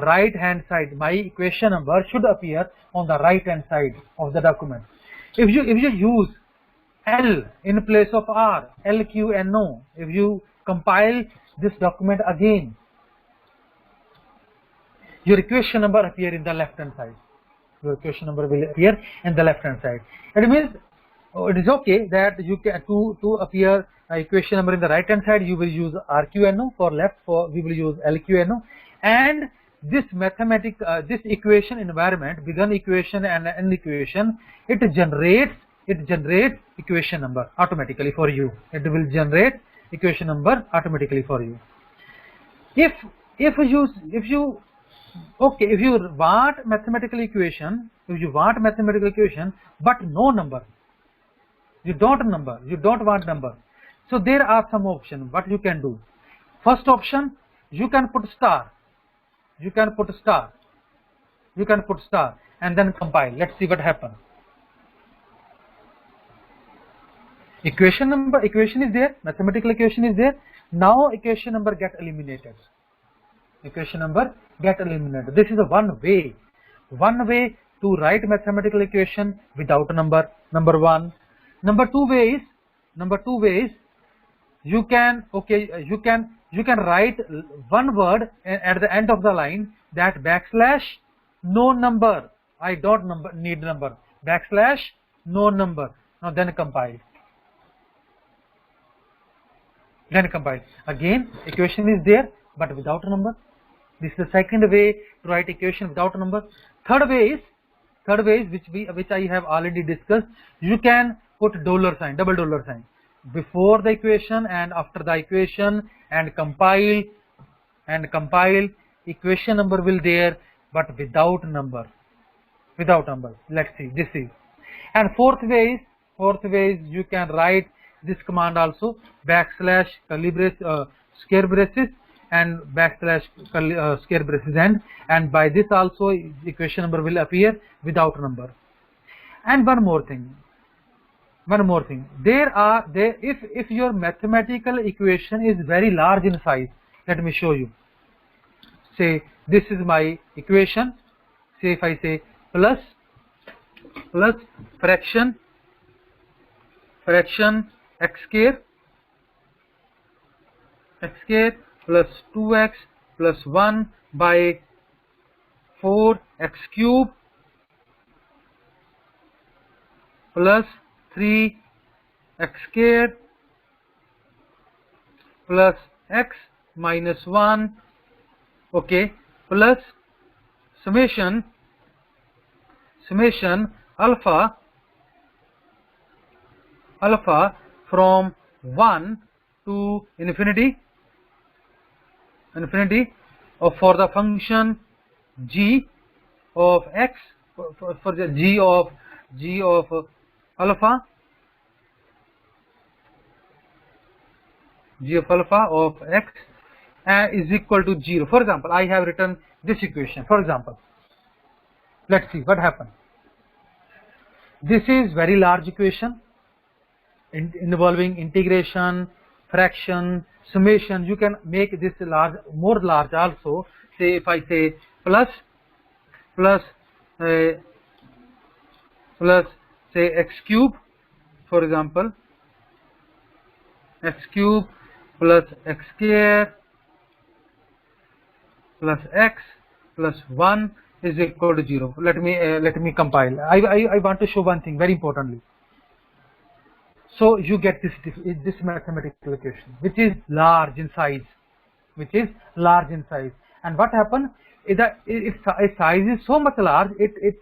right hand side. My equation number should appear on the right hand side of the document. If you use L in place of R, LQNO, if you compile this document again, your equation number appear in the left hand side. Your equation number will appear in the left hand side. It means it is okay that you can to appear equation number in the right hand side, you will use RQNO. For left, we will use LQNO, and this this equation environment, begun equation and end equation, it generates equation number automatically for you. It will generate equation number automatically for you. If you want mathematical equation, but no number, you don't want number, so there are some options what you can do. First option, you can put star and then compile. Let's see what happens. Equation is there, mathematical equation is there. Now equation number get eliminated. This is a one way to write mathematical equation without number. Number one. Number two way is you can write one word at the end of the line, that backslash no number. I don't need number. Backslash no number. Now then compile. Again, equation is there but without a number. This is the second way to write equation without a number. Third way is which I have already discussed. You can put $, double dollar sign before the equation and after the equation, and compile. Equation number will there but without number. Let's see, this is. And fourth way is you can write this command also, backslash curly brace, square braces and backslash square braces end, and by this also equation number will appear without number. And one more thing, if your mathematical equation is very large in size, let me show you. Say this is my equation. Say if I say plus fraction x square plus 2x plus 1 by 4 x cube plus 3 x square plus x minus 1, okay, plus summation alpha from 1 to infinity for the function g of x, for the g of alpha of x is equal to 0. For example, I have written this equation. For example, let's see what happens. This is very large equation involving integration, fraction, summation. You can make this more large also. Say if I say plus say x cube, for example, x cube plus x square plus x plus 1 is equal to 0. Let me compile. I want to show one thing very importantly. So you get this mathematical equation which is large in size, and what happens is that if size is so much large, it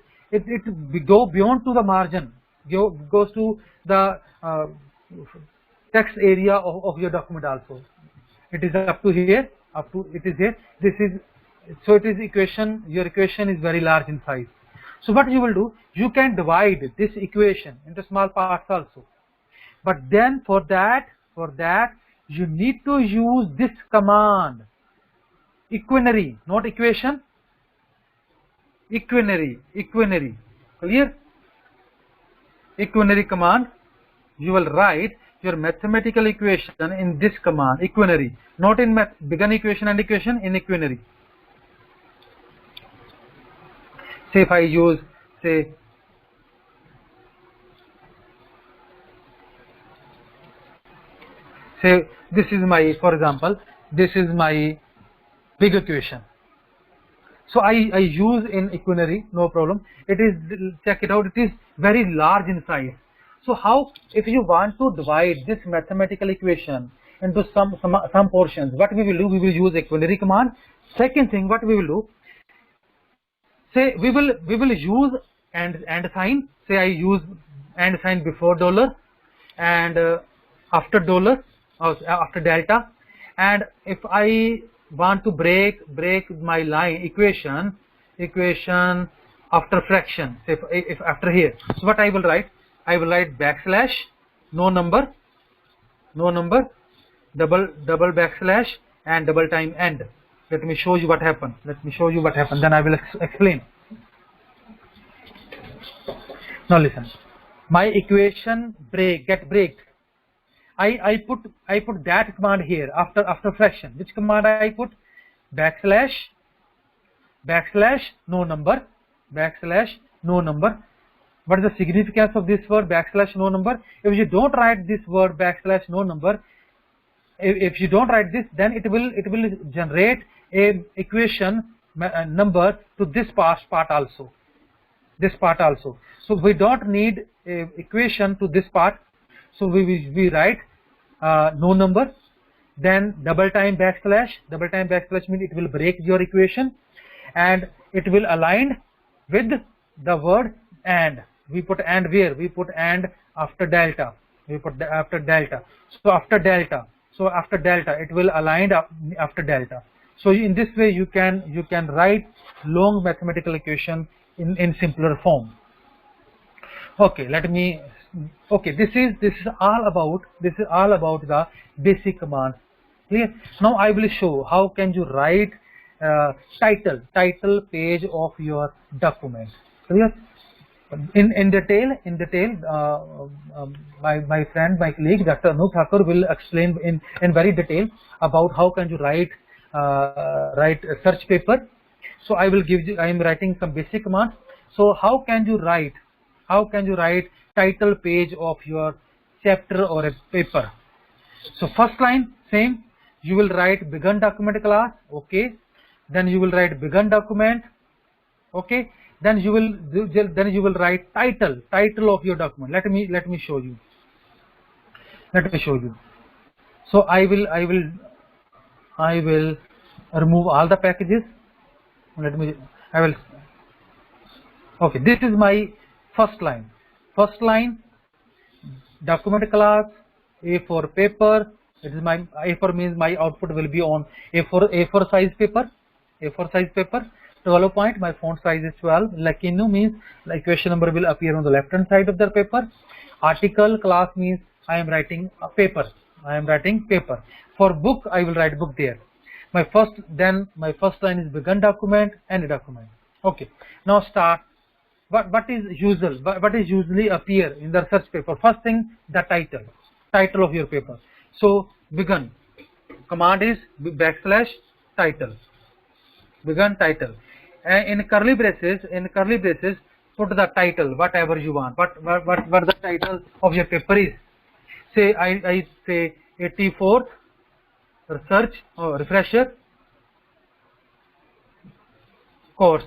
go beyond to the margin, goes to the text area of your document also. It is up to here, it is here. This is, so it is equation, your equation is very large in size. So what you will do, you can divide this equation into small parts also. But then for that you need to use this command, equinary, not equation, equinary, clear? Equinary command. You will write your mathematical equation in this command, equinary, not in begun equation and equation, in equinary. Say if I use, say this is my, for example, this is my big equation. So I use in equinary, no problem. It is, check it out, it is very large in size. So how, if you want to divide this mathematical equation into some portions, what we will do, we will use equinary command. Second thing, what we will do, say we will use and sign. Say I use and sign before dollar and after dollar or after delta, and if I want to break my line equation after fraction, say if after here, so what I will write backslash no number double backslash and double time end. Let me show you what happened. Then I will explain. Now listen, my equation get breaked. I put that command here after fraction. Which command I put? Backslash no number. What is the significance of this word backslash no number? If you don't write this word backslash no number, if you don't write this, then it will generate a equation number to this part also. So we don't need a equation to this part. So we write no number, then double time backslash means it will break your equation, and it will align with the word and. We put and where? We put and after delta. So after delta it will align after delta. So in this way you can write long mathematical equation in simpler form. Okay, this is all about the basic commands. Clear? Now I will show how can you write title page of your document. Clear? In detail, my friend, my colleague, Dr. Anup Thakur will explain in very detail about how can you write a search paper. So I will give you. I am writing some basic commands. So how can you write title page of your chapter or a paper? So first line same. You will write begun document class. Okay. Then you will write begun document. Okay. Then you will write title of your document. Let me show you. So I will remove all the packages. Okay, this is my first line. Document class A4 paper. It is my A4 means my output will be on A4 size paper. 12 point, my font size is 12. Lakinu means the equation number will appear on the left hand side of the paper. Article class means I am writing a paper. For book I will write book there. My first line is begun document, end document. Okay. Now start. What is usually appear in the search paper? First thing, the title of your paper. So begun command is backslash title. Begun title. In curly braces, put the title, whatever you want. What the title of your paper is. Say I say 84th research or refresher course.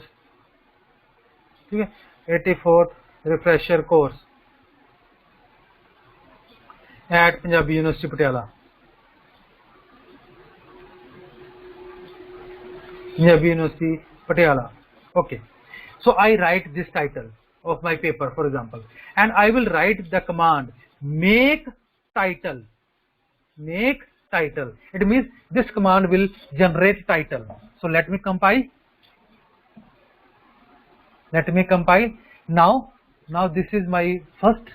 Okay. 84th refresher course at Punjabi University Patiala. Okay, so I write this title of my paper, for example, and I will write the command make title. It means this command will generate title. So let me compile. Now this is my first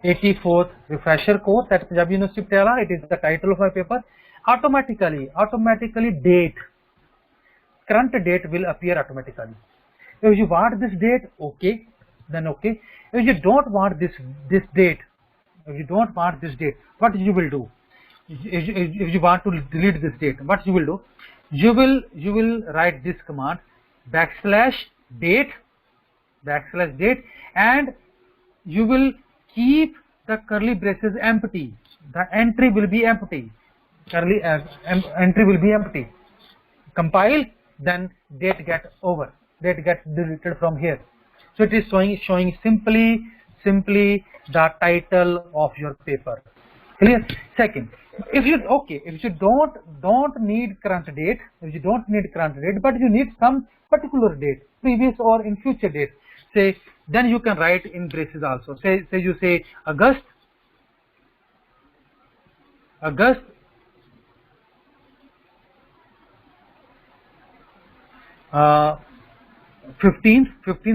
84th refresher course at Punjabi University Patiala. It is the title of my paper. Automatically date. Current date will appear automatically. If you want this date, okay, then okay. If you don't want this date, what you will do? If you want to delete this date, what you will do? You will write this command backslash date, and you will keep the curly braces empty. The entry will be empty. Entry will be empty. Compile. Then date gets deleted from here. So it is showing simply the title of your paper. Clear? Second, If you don't need current date, but you need some particular date, previous or in future date, say, then you can write in braces also. Say you say August 15th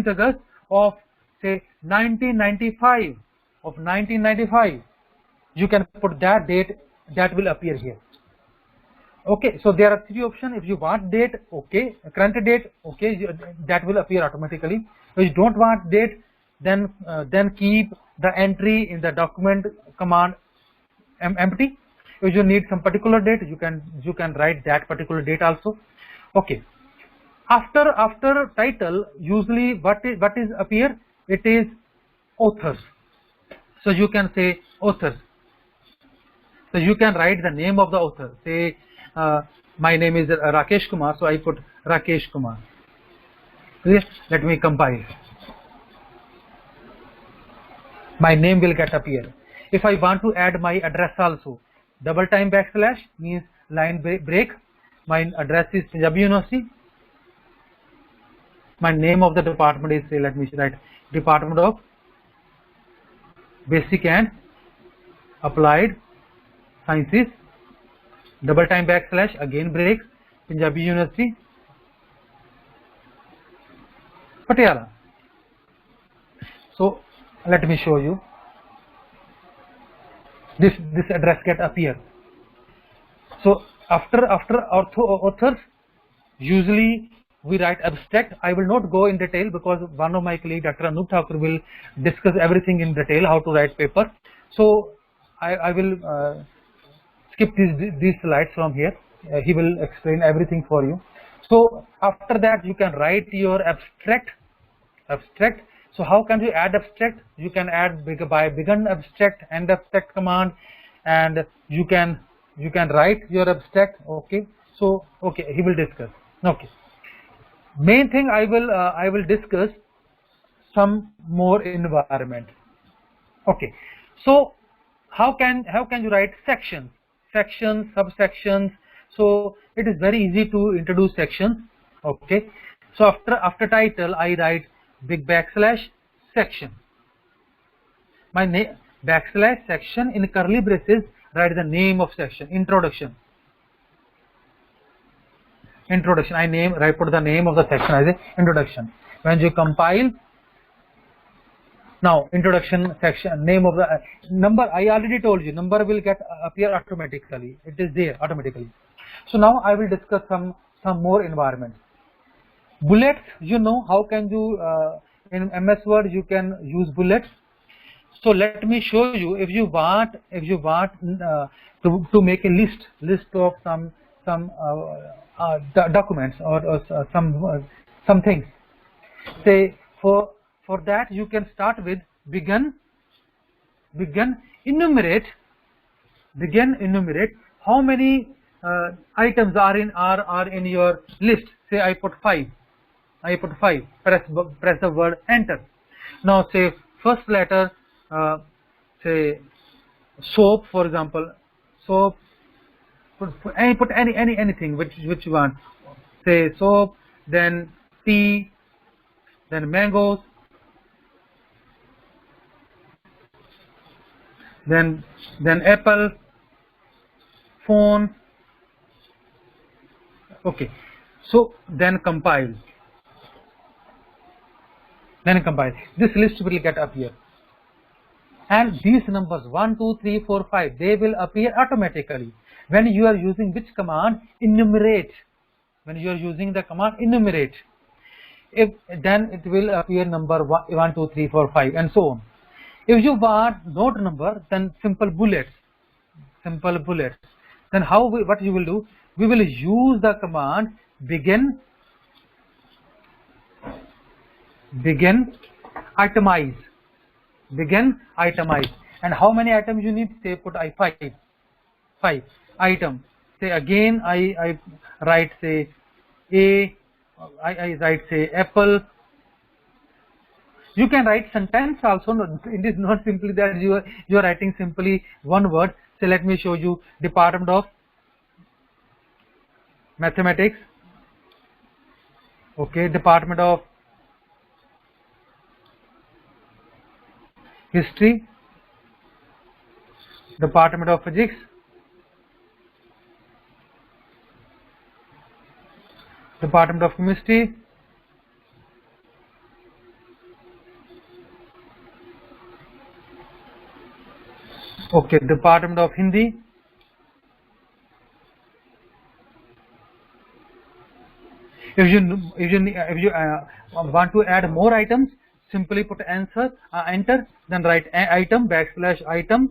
August of say 1995. You can put that date, that will appear here. Okay, so there are three options. If you want date, okay, current date, okay, that will appear automatically. If you don't want date, then keep the entry in the document command empty. If you need some particular date, you can write that particular date also. Okay. After title, usually what is appear? It is authors. So you can say authors. So you can write the name of the author. Say my name is Rakesh Kumar, so I put Rakesh Kumar. Okay. Let me compile. My name will get appear. If I want to add my address also, double time backslash means line break. My address is Punjabi University. My name of the department is, say, let me write Department of Basic and Applied Sciences, double time backslash, again break, Punjabi University, Patiala. So let me show you. This address get appear. So after authors, usually we write abstract. I will not go in detail because one of my colleagues, Dr. Anup Thakur, will discuss everything in detail, how to write paper. So I will skip these slides from here. He will explain everything for you. So after that, you can write your abstract. So how can you add abstract? You can add by begin abstract, end abstract command, and you can write your abstract. Okay. So okay, he will discuss. Okay. Main thing I will discuss some more environment. Okay. So how can you write sections, subsections? So it is very easy to introduce sections. Okay. So after title, I write big backslash section. My name backslash section, in curly braces write the name of section. Introduction. I put the name of the section as a introduction. When you compile, now introduction section, name of the number, I already told you, number will appear automatically. It is there automatically. So now I will discuss some more environments. Bullets, you know how can you in MS Word you can use bullets. So let me show you. If you want to make a list of some documents or some things. Say for that you can start with begin enumerate how many items are in your list. Say I put 5. Press the word enter. Now say first letter, say soap, for example. Soap. Put anything which you want. Say soap, then tea, then mangoes, then apple, phone. Okay. So then compile. This list will get appear. And these numbers 1, 2, 3, 4, 5, they will appear automatically. When you are using which command? Enumerate. When you are using the command enumerate, then it will appear number 1, 2, 3, 4, 5, and so on. If you want not number, then simple bullets. Then what you will do? We will use the command begin itemize. And how many items you need? Say put 5 item. Say again I write say I write say apple. You can write sentence also. It is not simply that you are writing simply one word. So let me show you Department of Mathematics. Okay, Department of History, Department of Physics, Department of Chemistry, okay, Department of Hindi, if you want to add more items, simply put enter, then write item / item,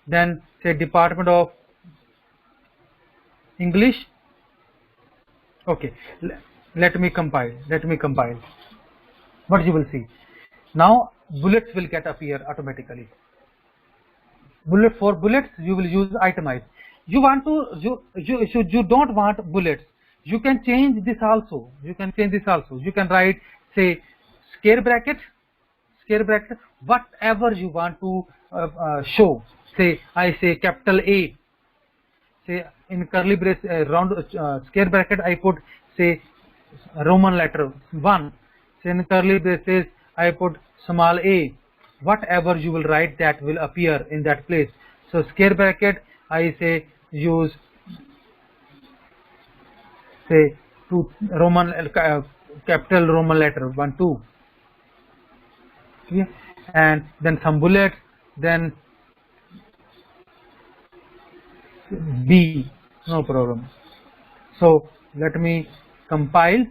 then say Department of English. Okay, let me compile. What you will see now, bullets will appear automatically. For bullets you will use itemize. You don't want bullets, you can change this also. You can write, say, square bracket, whatever you want to show. Say I say capital A, say in curly brace round square bracket I put, say, Roman letter 1, say in curly braces I put small a. Whatever you will write, that will appear in that place. So square bracket I say use, say, to Roman capital Roman letter 1 2, okay? And then some bullets, then B, no problem. So let me compile.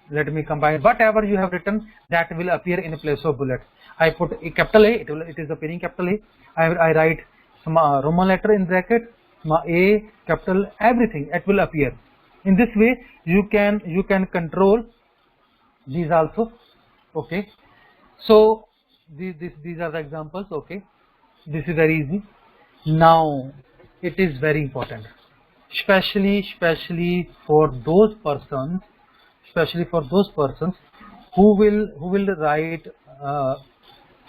Whatever you have written, that will appear in place of bullet. I put a capital A, it is appearing capital A. I write some Roman letter in bracket, A, capital, everything, it will appear. In this way you can control these also. Okay, so these are the examples. Okay, this is very easy. Now it is very important, especially for those persons who will write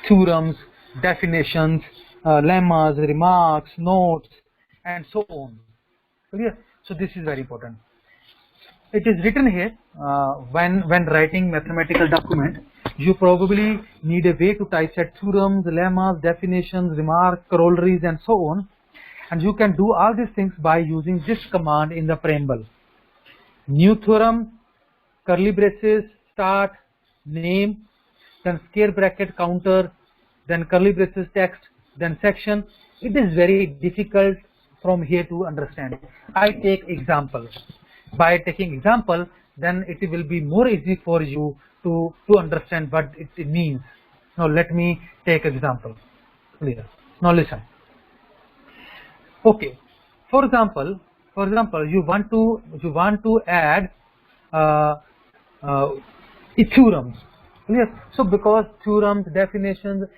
theorems, definitions, lemmas, remarks, notes, and so on. Clear? So this is very important. It is written here. When writing mathematical document, you probably need a way to typeset theorems, lemmas, definitions, remarks, corollaries, and so on. And you can do all these things by using this command in the preamble. New theorem, curly braces, start, name, then square bracket, counter, then curly braces, text, then section. It is very difficult from here to understand. I take example. By taking example, then it will be more easy for you to understand what it means. Now let me take example. Clear? Now listen. Okay, for example, you want to add theorems. Yes. So because theorems, definitions,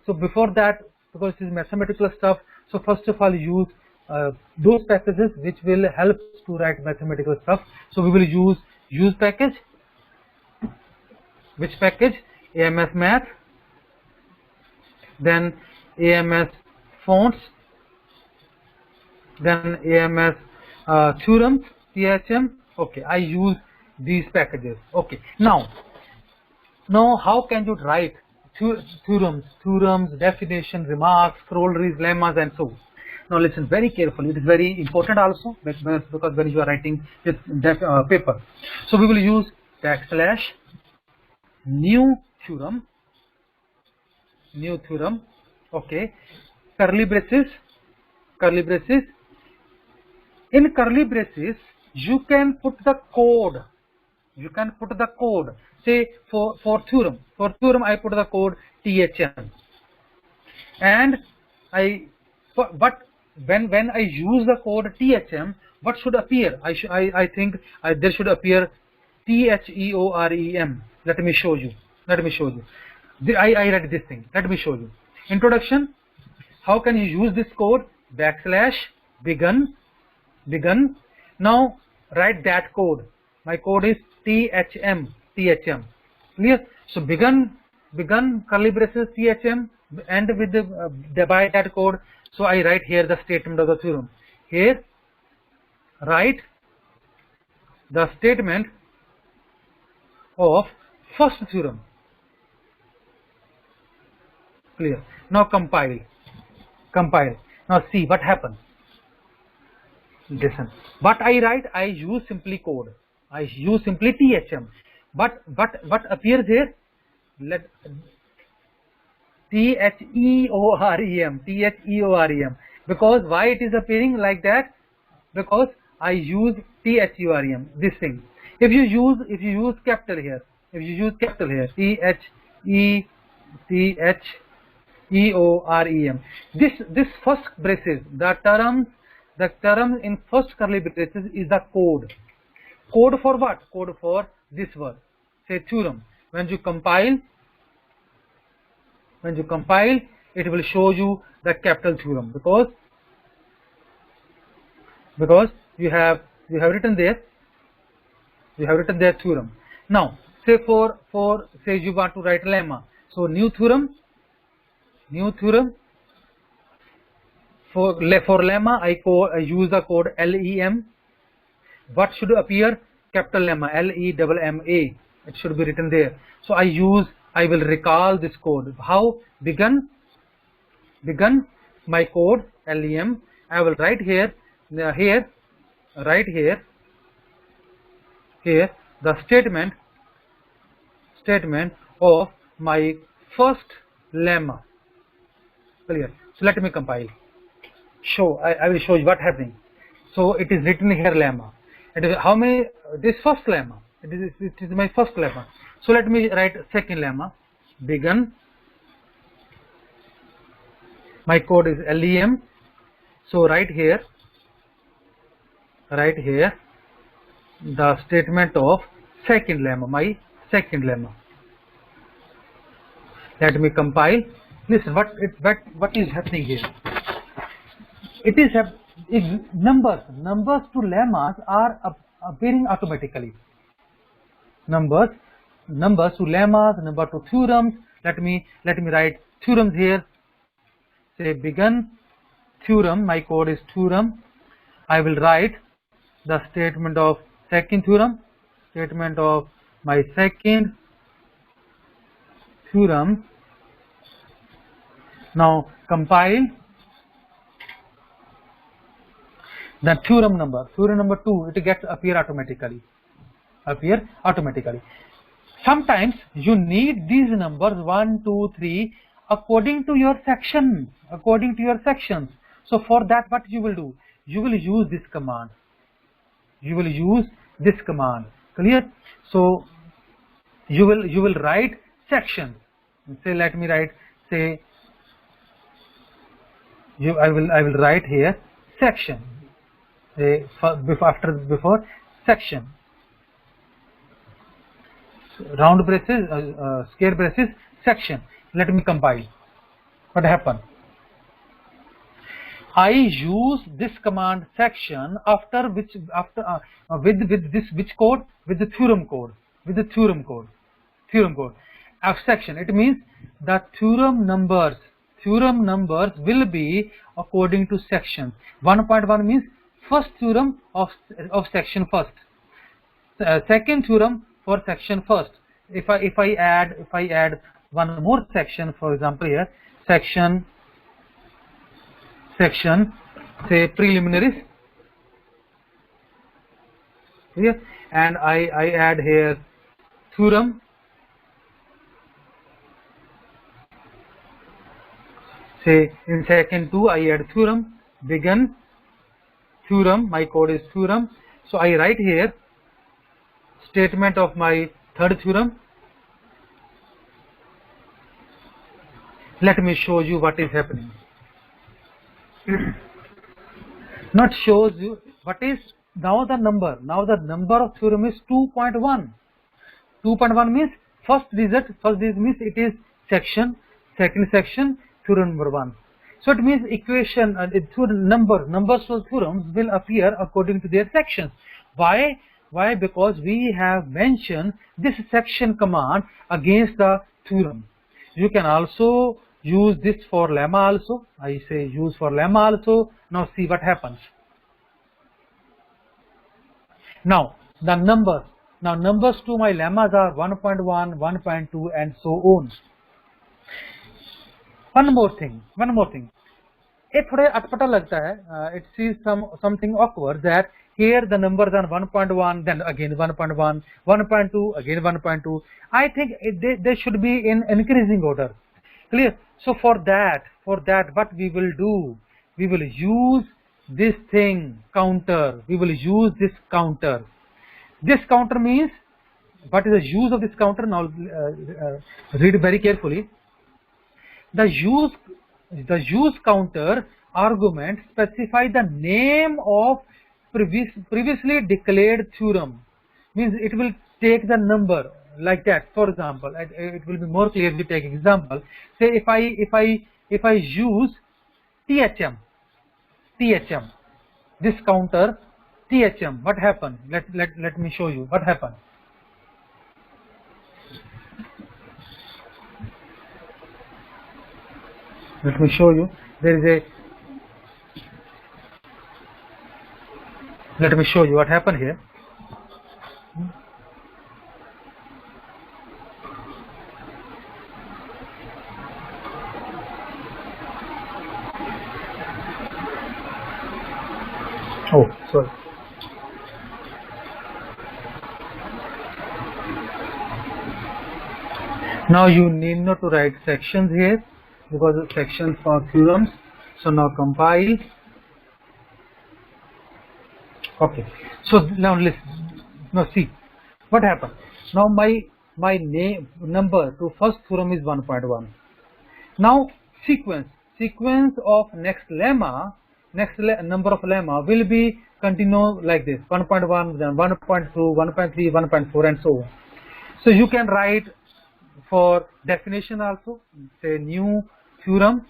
so before that, because it is mathematical stuff, so first of all use those packages which will help to write mathematical stuff. So we will use package. Which package? AMS Math, then AMS Fonts, then AMS Theorems, THM. Okay, I use these packages. Okay, now how can you write theorems, definitions, remarks, corollaries, lemmas, and so on? Now listen very carefully. It is very important also, because when you are writing this paper, so we will use \new theorem. Okay, curly braces. In curly braces, you can put the code. Say for theorem. For theorem, I put the code THM. And but when I use the code THM, what should appear? I think there should appear THEOREM. Let me show you. I read this thing. Let me show you. Introduction. How can you use this code? \begin. Now write that code. My code is THM. Clear? So begin curly braces THM, end with by that code. So I write here the statement of the theorem. Here, write the statement of first theorem. Clear. Now compile. Now see what happens. Listen. What I write, I use simply code. I use simply THM. But what appears here? Let THEOREM. Because why it is appearing like that? Because I use THEOREM. This thing. If you use capital here, THEOREM. This first braces, the term in first curly braces is the code. Code for what? Code for this word. Say theorem. When you compile, it will show you the capital theorem because you have written there. Theorem. Now say for say you want to write lemma. So new theorem. For lemma, I use the code LEM. What should appear? Capital lemma, LEMMA. It should be written there. So I will recall this code. How? Begun my code LEM. I will write here the statement of my first lemma. Clear. So let me compile. I will show you what happening. So it is written here lemma. It is how many? This first lemma. It is my first lemma. So let me write second lemma. Begun. My code is LEM. So write here the statement of second lemma. My second lemma. Let me compile. Listen, what is happening here? It is numbers to lemmas are appearing automatically. Numbers to lemmas, number to theorems. Let me write theorems here. Say begun theorem. My code is theorem. I will write the statement of second theorem. Statement of my second theorem. Now compile. The theorem number 2, it gets appear automatically. Sometimes you need these numbers 1, 2, 3 according to your sections. So for that, what you will do? You will use this command. Clear? So you will write sections. Say let me write. Say I will write here section. Before section, round braces, square braces, section. Let me compile. What happened? I use this command section with the theorem code of section. It means the theorem numbers will be according to sections. 1.1 means first theorem of section first. Second theorem for section first. If I add one more section, for example here, section say preliminaries. Here, and I add here theorem. Say in second 2 I add theorem. Begun theorem. My code is theorem. So I write here statement of my third theorem. Let me show you what is happening. Not shows you what is now the number. Now the number of theorem is 2.1. 2.1 means first digit means it is section. Second section, theorem number 1. So it means equation and numbers of theorems will appear according to their sections. Why? Because we have mentioned this section command against the theorem. You can also use this for lemma also. I say use for lemma also. Now see what happens. Now the numbers. Now numbers to my lemmas are 1.1, 1.2 and so on. One more thing. It थोड़े अटपटा लगता है. It seems something awkward that here the numbers are 1.1, then again 1.1, 1.2, again 1.2. I think they should be in increasing order. Clear? So for that, what we will do, we will use this thing, counter. We will use this counter. This counter means, what is the use of this counter? Now read very carefully. The use counter argument specify the name of previously declared theorem. Means it will take the number like that. For example, it will be more clear if we take example. Say if I use THM, this counter THM, what happened? Let me show you what happened. Let me show you. Let me show you what happened here. Oh, sorry. Now you need not to write sections here because the sections for theorems. So now compile. Okay. So now listen. Now see what happened. Now my number to first theorem is 1.1. Now sequence of next lemma, number of lemma will be continue like this: 1.1, then 1.2, 1.3, 1.4, and so on. So you can write for definition also. Say new theorem.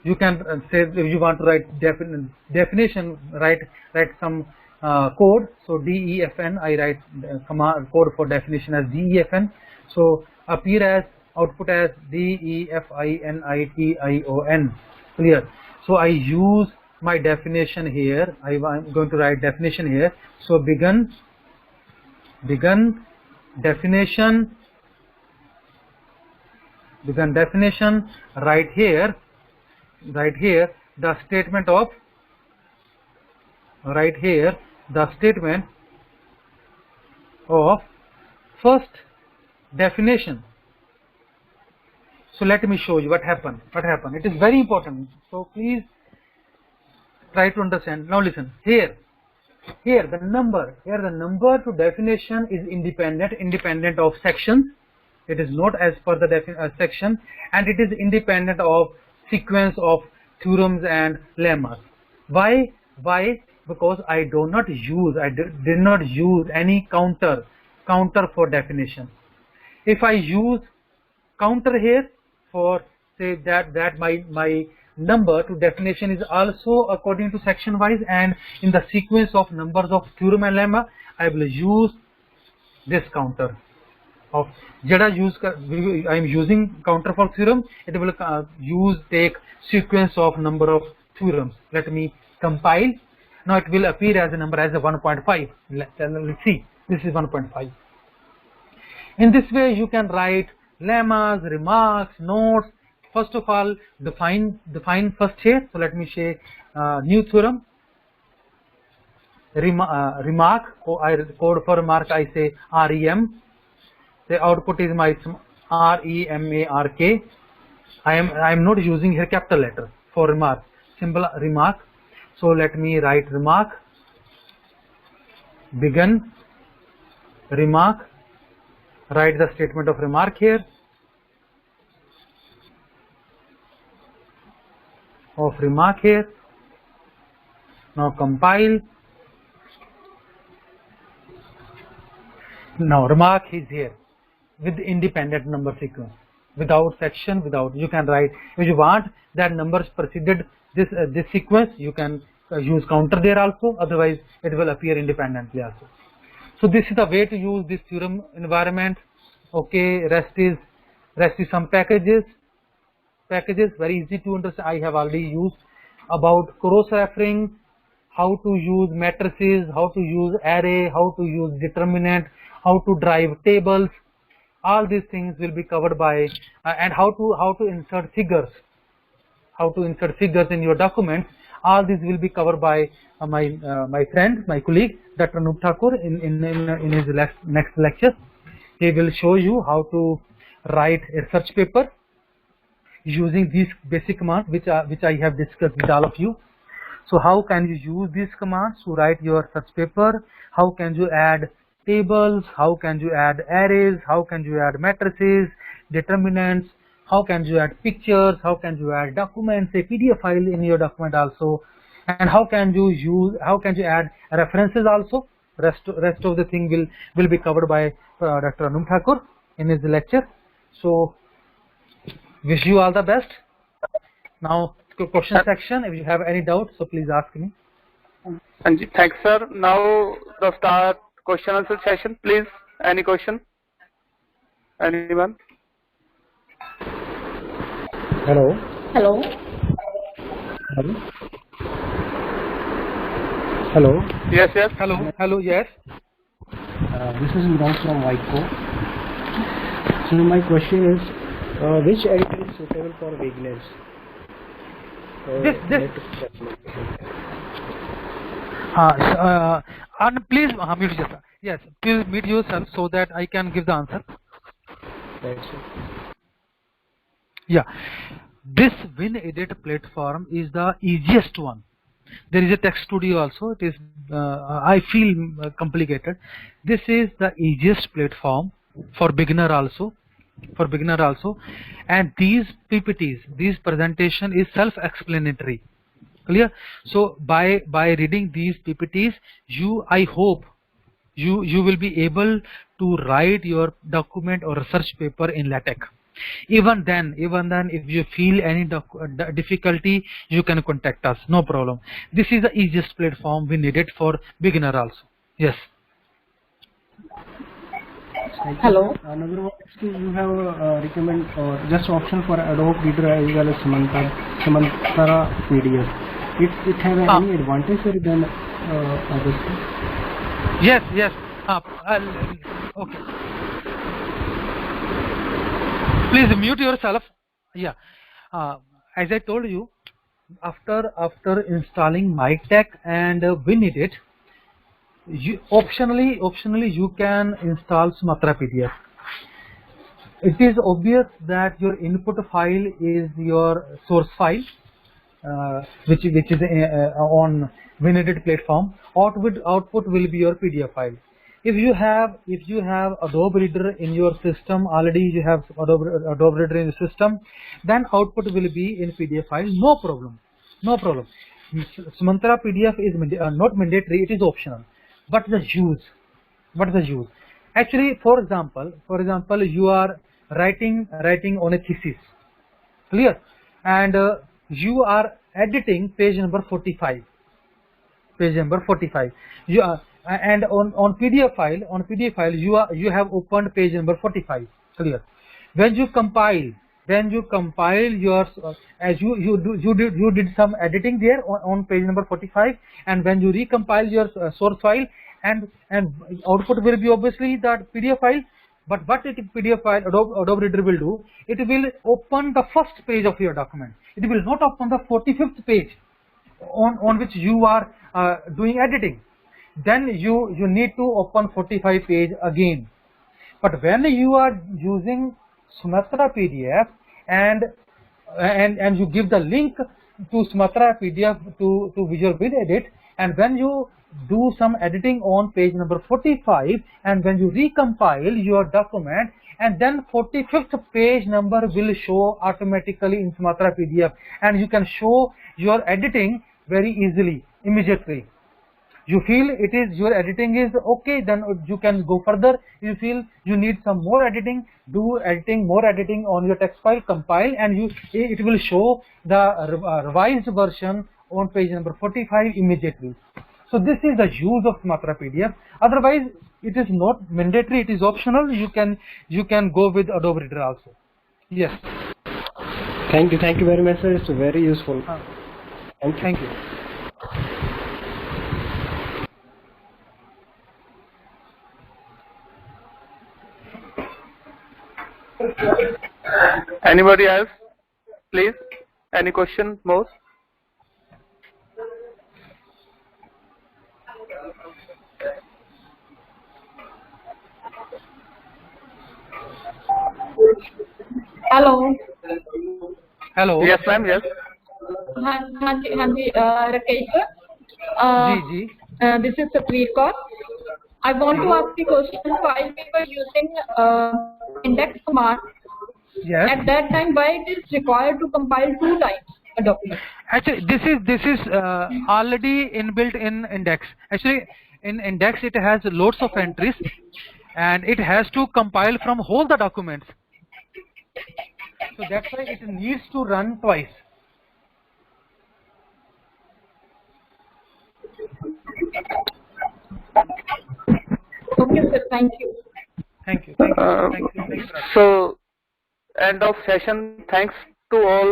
You can say if you want to write definition, write some code. So DEFN, I write command code for definition as DEFN. So appear as output as DEFINITION. Clear? So I use my definition here. I'm going to write definition here. So begin definition right here the statement of first definition. So let me show you what happened. It is very important, so please try to understand. Now listen, here the number to definition is independent of sections. It is not as per the section, and it is independent of sequence of theorems and lemmas. Why? Because I did not use any counter for definition. If I use counter here for say that my number to definition is also according to section wise and in the sequence of numbers of theorem and lemma, I will use this counter. Of I am using counter for theorem, it will take sequence of number of theorems. Let me compile. Now it will appear as a number as a 1.5. Let's see, this is 1.5. In this way you can write lemmas, remarks, notes. First of all, define first here. So let me say new theorem. Remark, code for remark I say REM. The output is my REMARK. I am not using here capital letter for remark, simple remark. So let me write remark, begin remark, write the statement of remark here, now compile. Now remark is here with independent number sequence, without section, you can write. If you want that numbers preceded this sequence, you can use counter there also, otherwise it will appear independently also. So this is the way to use this theorem environment. Okay, rest is some packages. packages, very easy to understand. I have already used about cross-referring, how to use matrices, how to use array, how to use determinant, how to drive tables. All these things will be covered by and how to insert figures, how to insert figures in your documents. All this will be covered by my friend, my colleague, Dr. Anup Thakur in his next lecture. He will show you how to write a research paper using these basic commands which I have discussed with all of you. So how can you use these commands to write your research paper? How can you add tables? How can you add arrays? How can you add matrices, determinants? How can you add pictures? How can you add documents, a PDF file in your document also? And how can you add references also? Rest of the thing will be covered by Dr. Anup Thakur in his lecture. So wish you all the best. Now question section, if you have any doubts, so please ask me. Thanks, sir. Now the start question answer session, please. Any question? Anyone? Hello. Hello. Hello. Hello. Yes. Hello, yes. This is Miran from Whiteco. So my question is, which editor is suitable for beginners? And please mute yourself. Yes, please mute yourself so that I can give the answer. That's it. Yeah, this WinEdit platform is the easiest one. There is a text studio also. It is I feel complicated. This is the easiest platform for beginner also. And these PPTs, this presentation is self-explanatory. Clear? So by reading these PPTs, I hope you will be able to write your document or research paper in LaTeX. Even then, if you feel any difficulty, you can contact us. No problem. This is the easiest platform we needed for beginner also. Yes. Hello. Another one is you have recommend just option for Adobe Reader as well as Samantara PDF. It have any advantage than others? Yes. Okay. Please mute yourself. Yeah. As I told you, after installing MyTech and WinEdit, optionally you can install Sumatra PDF. It is obvious that your input file is your source file, which is on WinEdit platform. Output will be your PDF file. If you have Adobe Reader in your system already, you have Adobe Reader in the system, then output will be in PDF file. No problem. Sumatra PDF is not mandatory. It is optional. What is the use? Actually, for example, you are writing on a thesis, clear, and you are editing page number 45. And on PDF file, you have opened page number 45, clear. When you compile your as you did some editing there on page number 45, and when you recompile your source file, and output will be obviously that PDF file. But what PDF file Adobe Reader will do, it will open the first page of your document. It will not open the 45th page on which you are doing editing. Then you need to open 45 page again. But when you are using Sumatra PDF and you give the link to Sumatra PDF to Visual WinEdit, and when you do some editing on page number 45, and when you recompile your document, and then 45th page number will show automatically in Sumatra PDF, and you can show your editing very easily, immediately. You feel your editing is okay, then you can go further. You feel you need some more editing, more editing on your text file, compile, and it will show the revised version on page number 45 immediately. So this is the use of Sumatra PDF. Otherwise, it is not mandatory. It is optional. You can go with Adobe Reader also. Yes. Thank you very much, sir. It's very useful. Thank you. Anybody else? Please. Any question more? Hello. Hello. Yes, ma'am. Yes. हाँ जी Rakesh sir. Ji. This is Satveer Kaur. I want to ask the question, why we were using index command. Yes. At that time, why it is required to compile 2 times a document? Actually, this is already inbuilt in index. Actually, in index it has loads of entries, and it has to compile from whole the documents. So that's why it needs to run twice. Okay, sir. Thank you. Thank you. Thank you. Thank you. Thank you. So, end of session. Thanks to all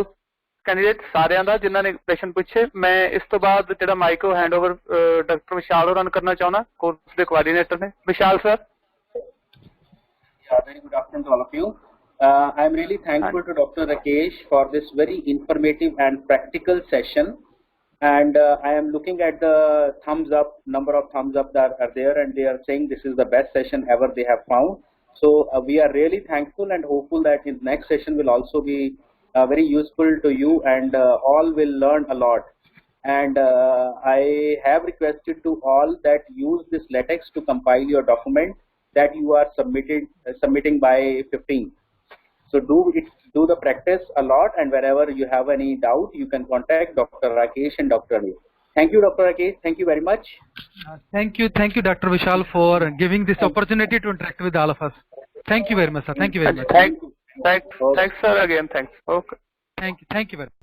candidates, ਸਾਰਿਆਂ ਦਾ ਜਿਨ੍ਹਾਂ ਨੇ ਪ੍ਰਸ਼ਨ ਪੁੱਛੇ। ਮੈਂ ਇਸ ਤੋਂ ਬਾਅਦ ਜਿਹੜਾ ਮਾਈਕ ਉਹ ਹੈਂਡ ਓਵਰ ਡਾਕਟਰ ਵਿਸ਼ਾਲ ਹੋਰਾਂ ਨੂੰ ਕਰਨਾ ਚਾਹੁੰਦਾ, ਕੋਰਸ ਦੇ ਕੋਆਰਡੀਨੇਟਰ ਨੇ। ਵਿਸ਼ਾਲ sir. Yeah, very good afternoon to all of you. I am really thankful to Dr. Rakesh for this very informative and practical session. And I am looking at the thumbs up, number of thumbs up that are there, and they are saying this is the best session ever they have found. So we are really thankful and hopeful that in next session will also be very useful to you, and all will learn a lot. And I have requested to all that use this LaTeX to compile your document that you are submitting by 15th. So do the practice a lot, and wherever you have any doubt, you can contact Dr. Rakesh and Dr. Ali. Thank you, Dr. Rakesh. Thank you very much. Thank you, Dr. Vishal, for giving this opportunity to interact with all of us. Thank you very much, sir. Thank you very much. Thanks, sir. Again, thanks. Okay. Thank you very much.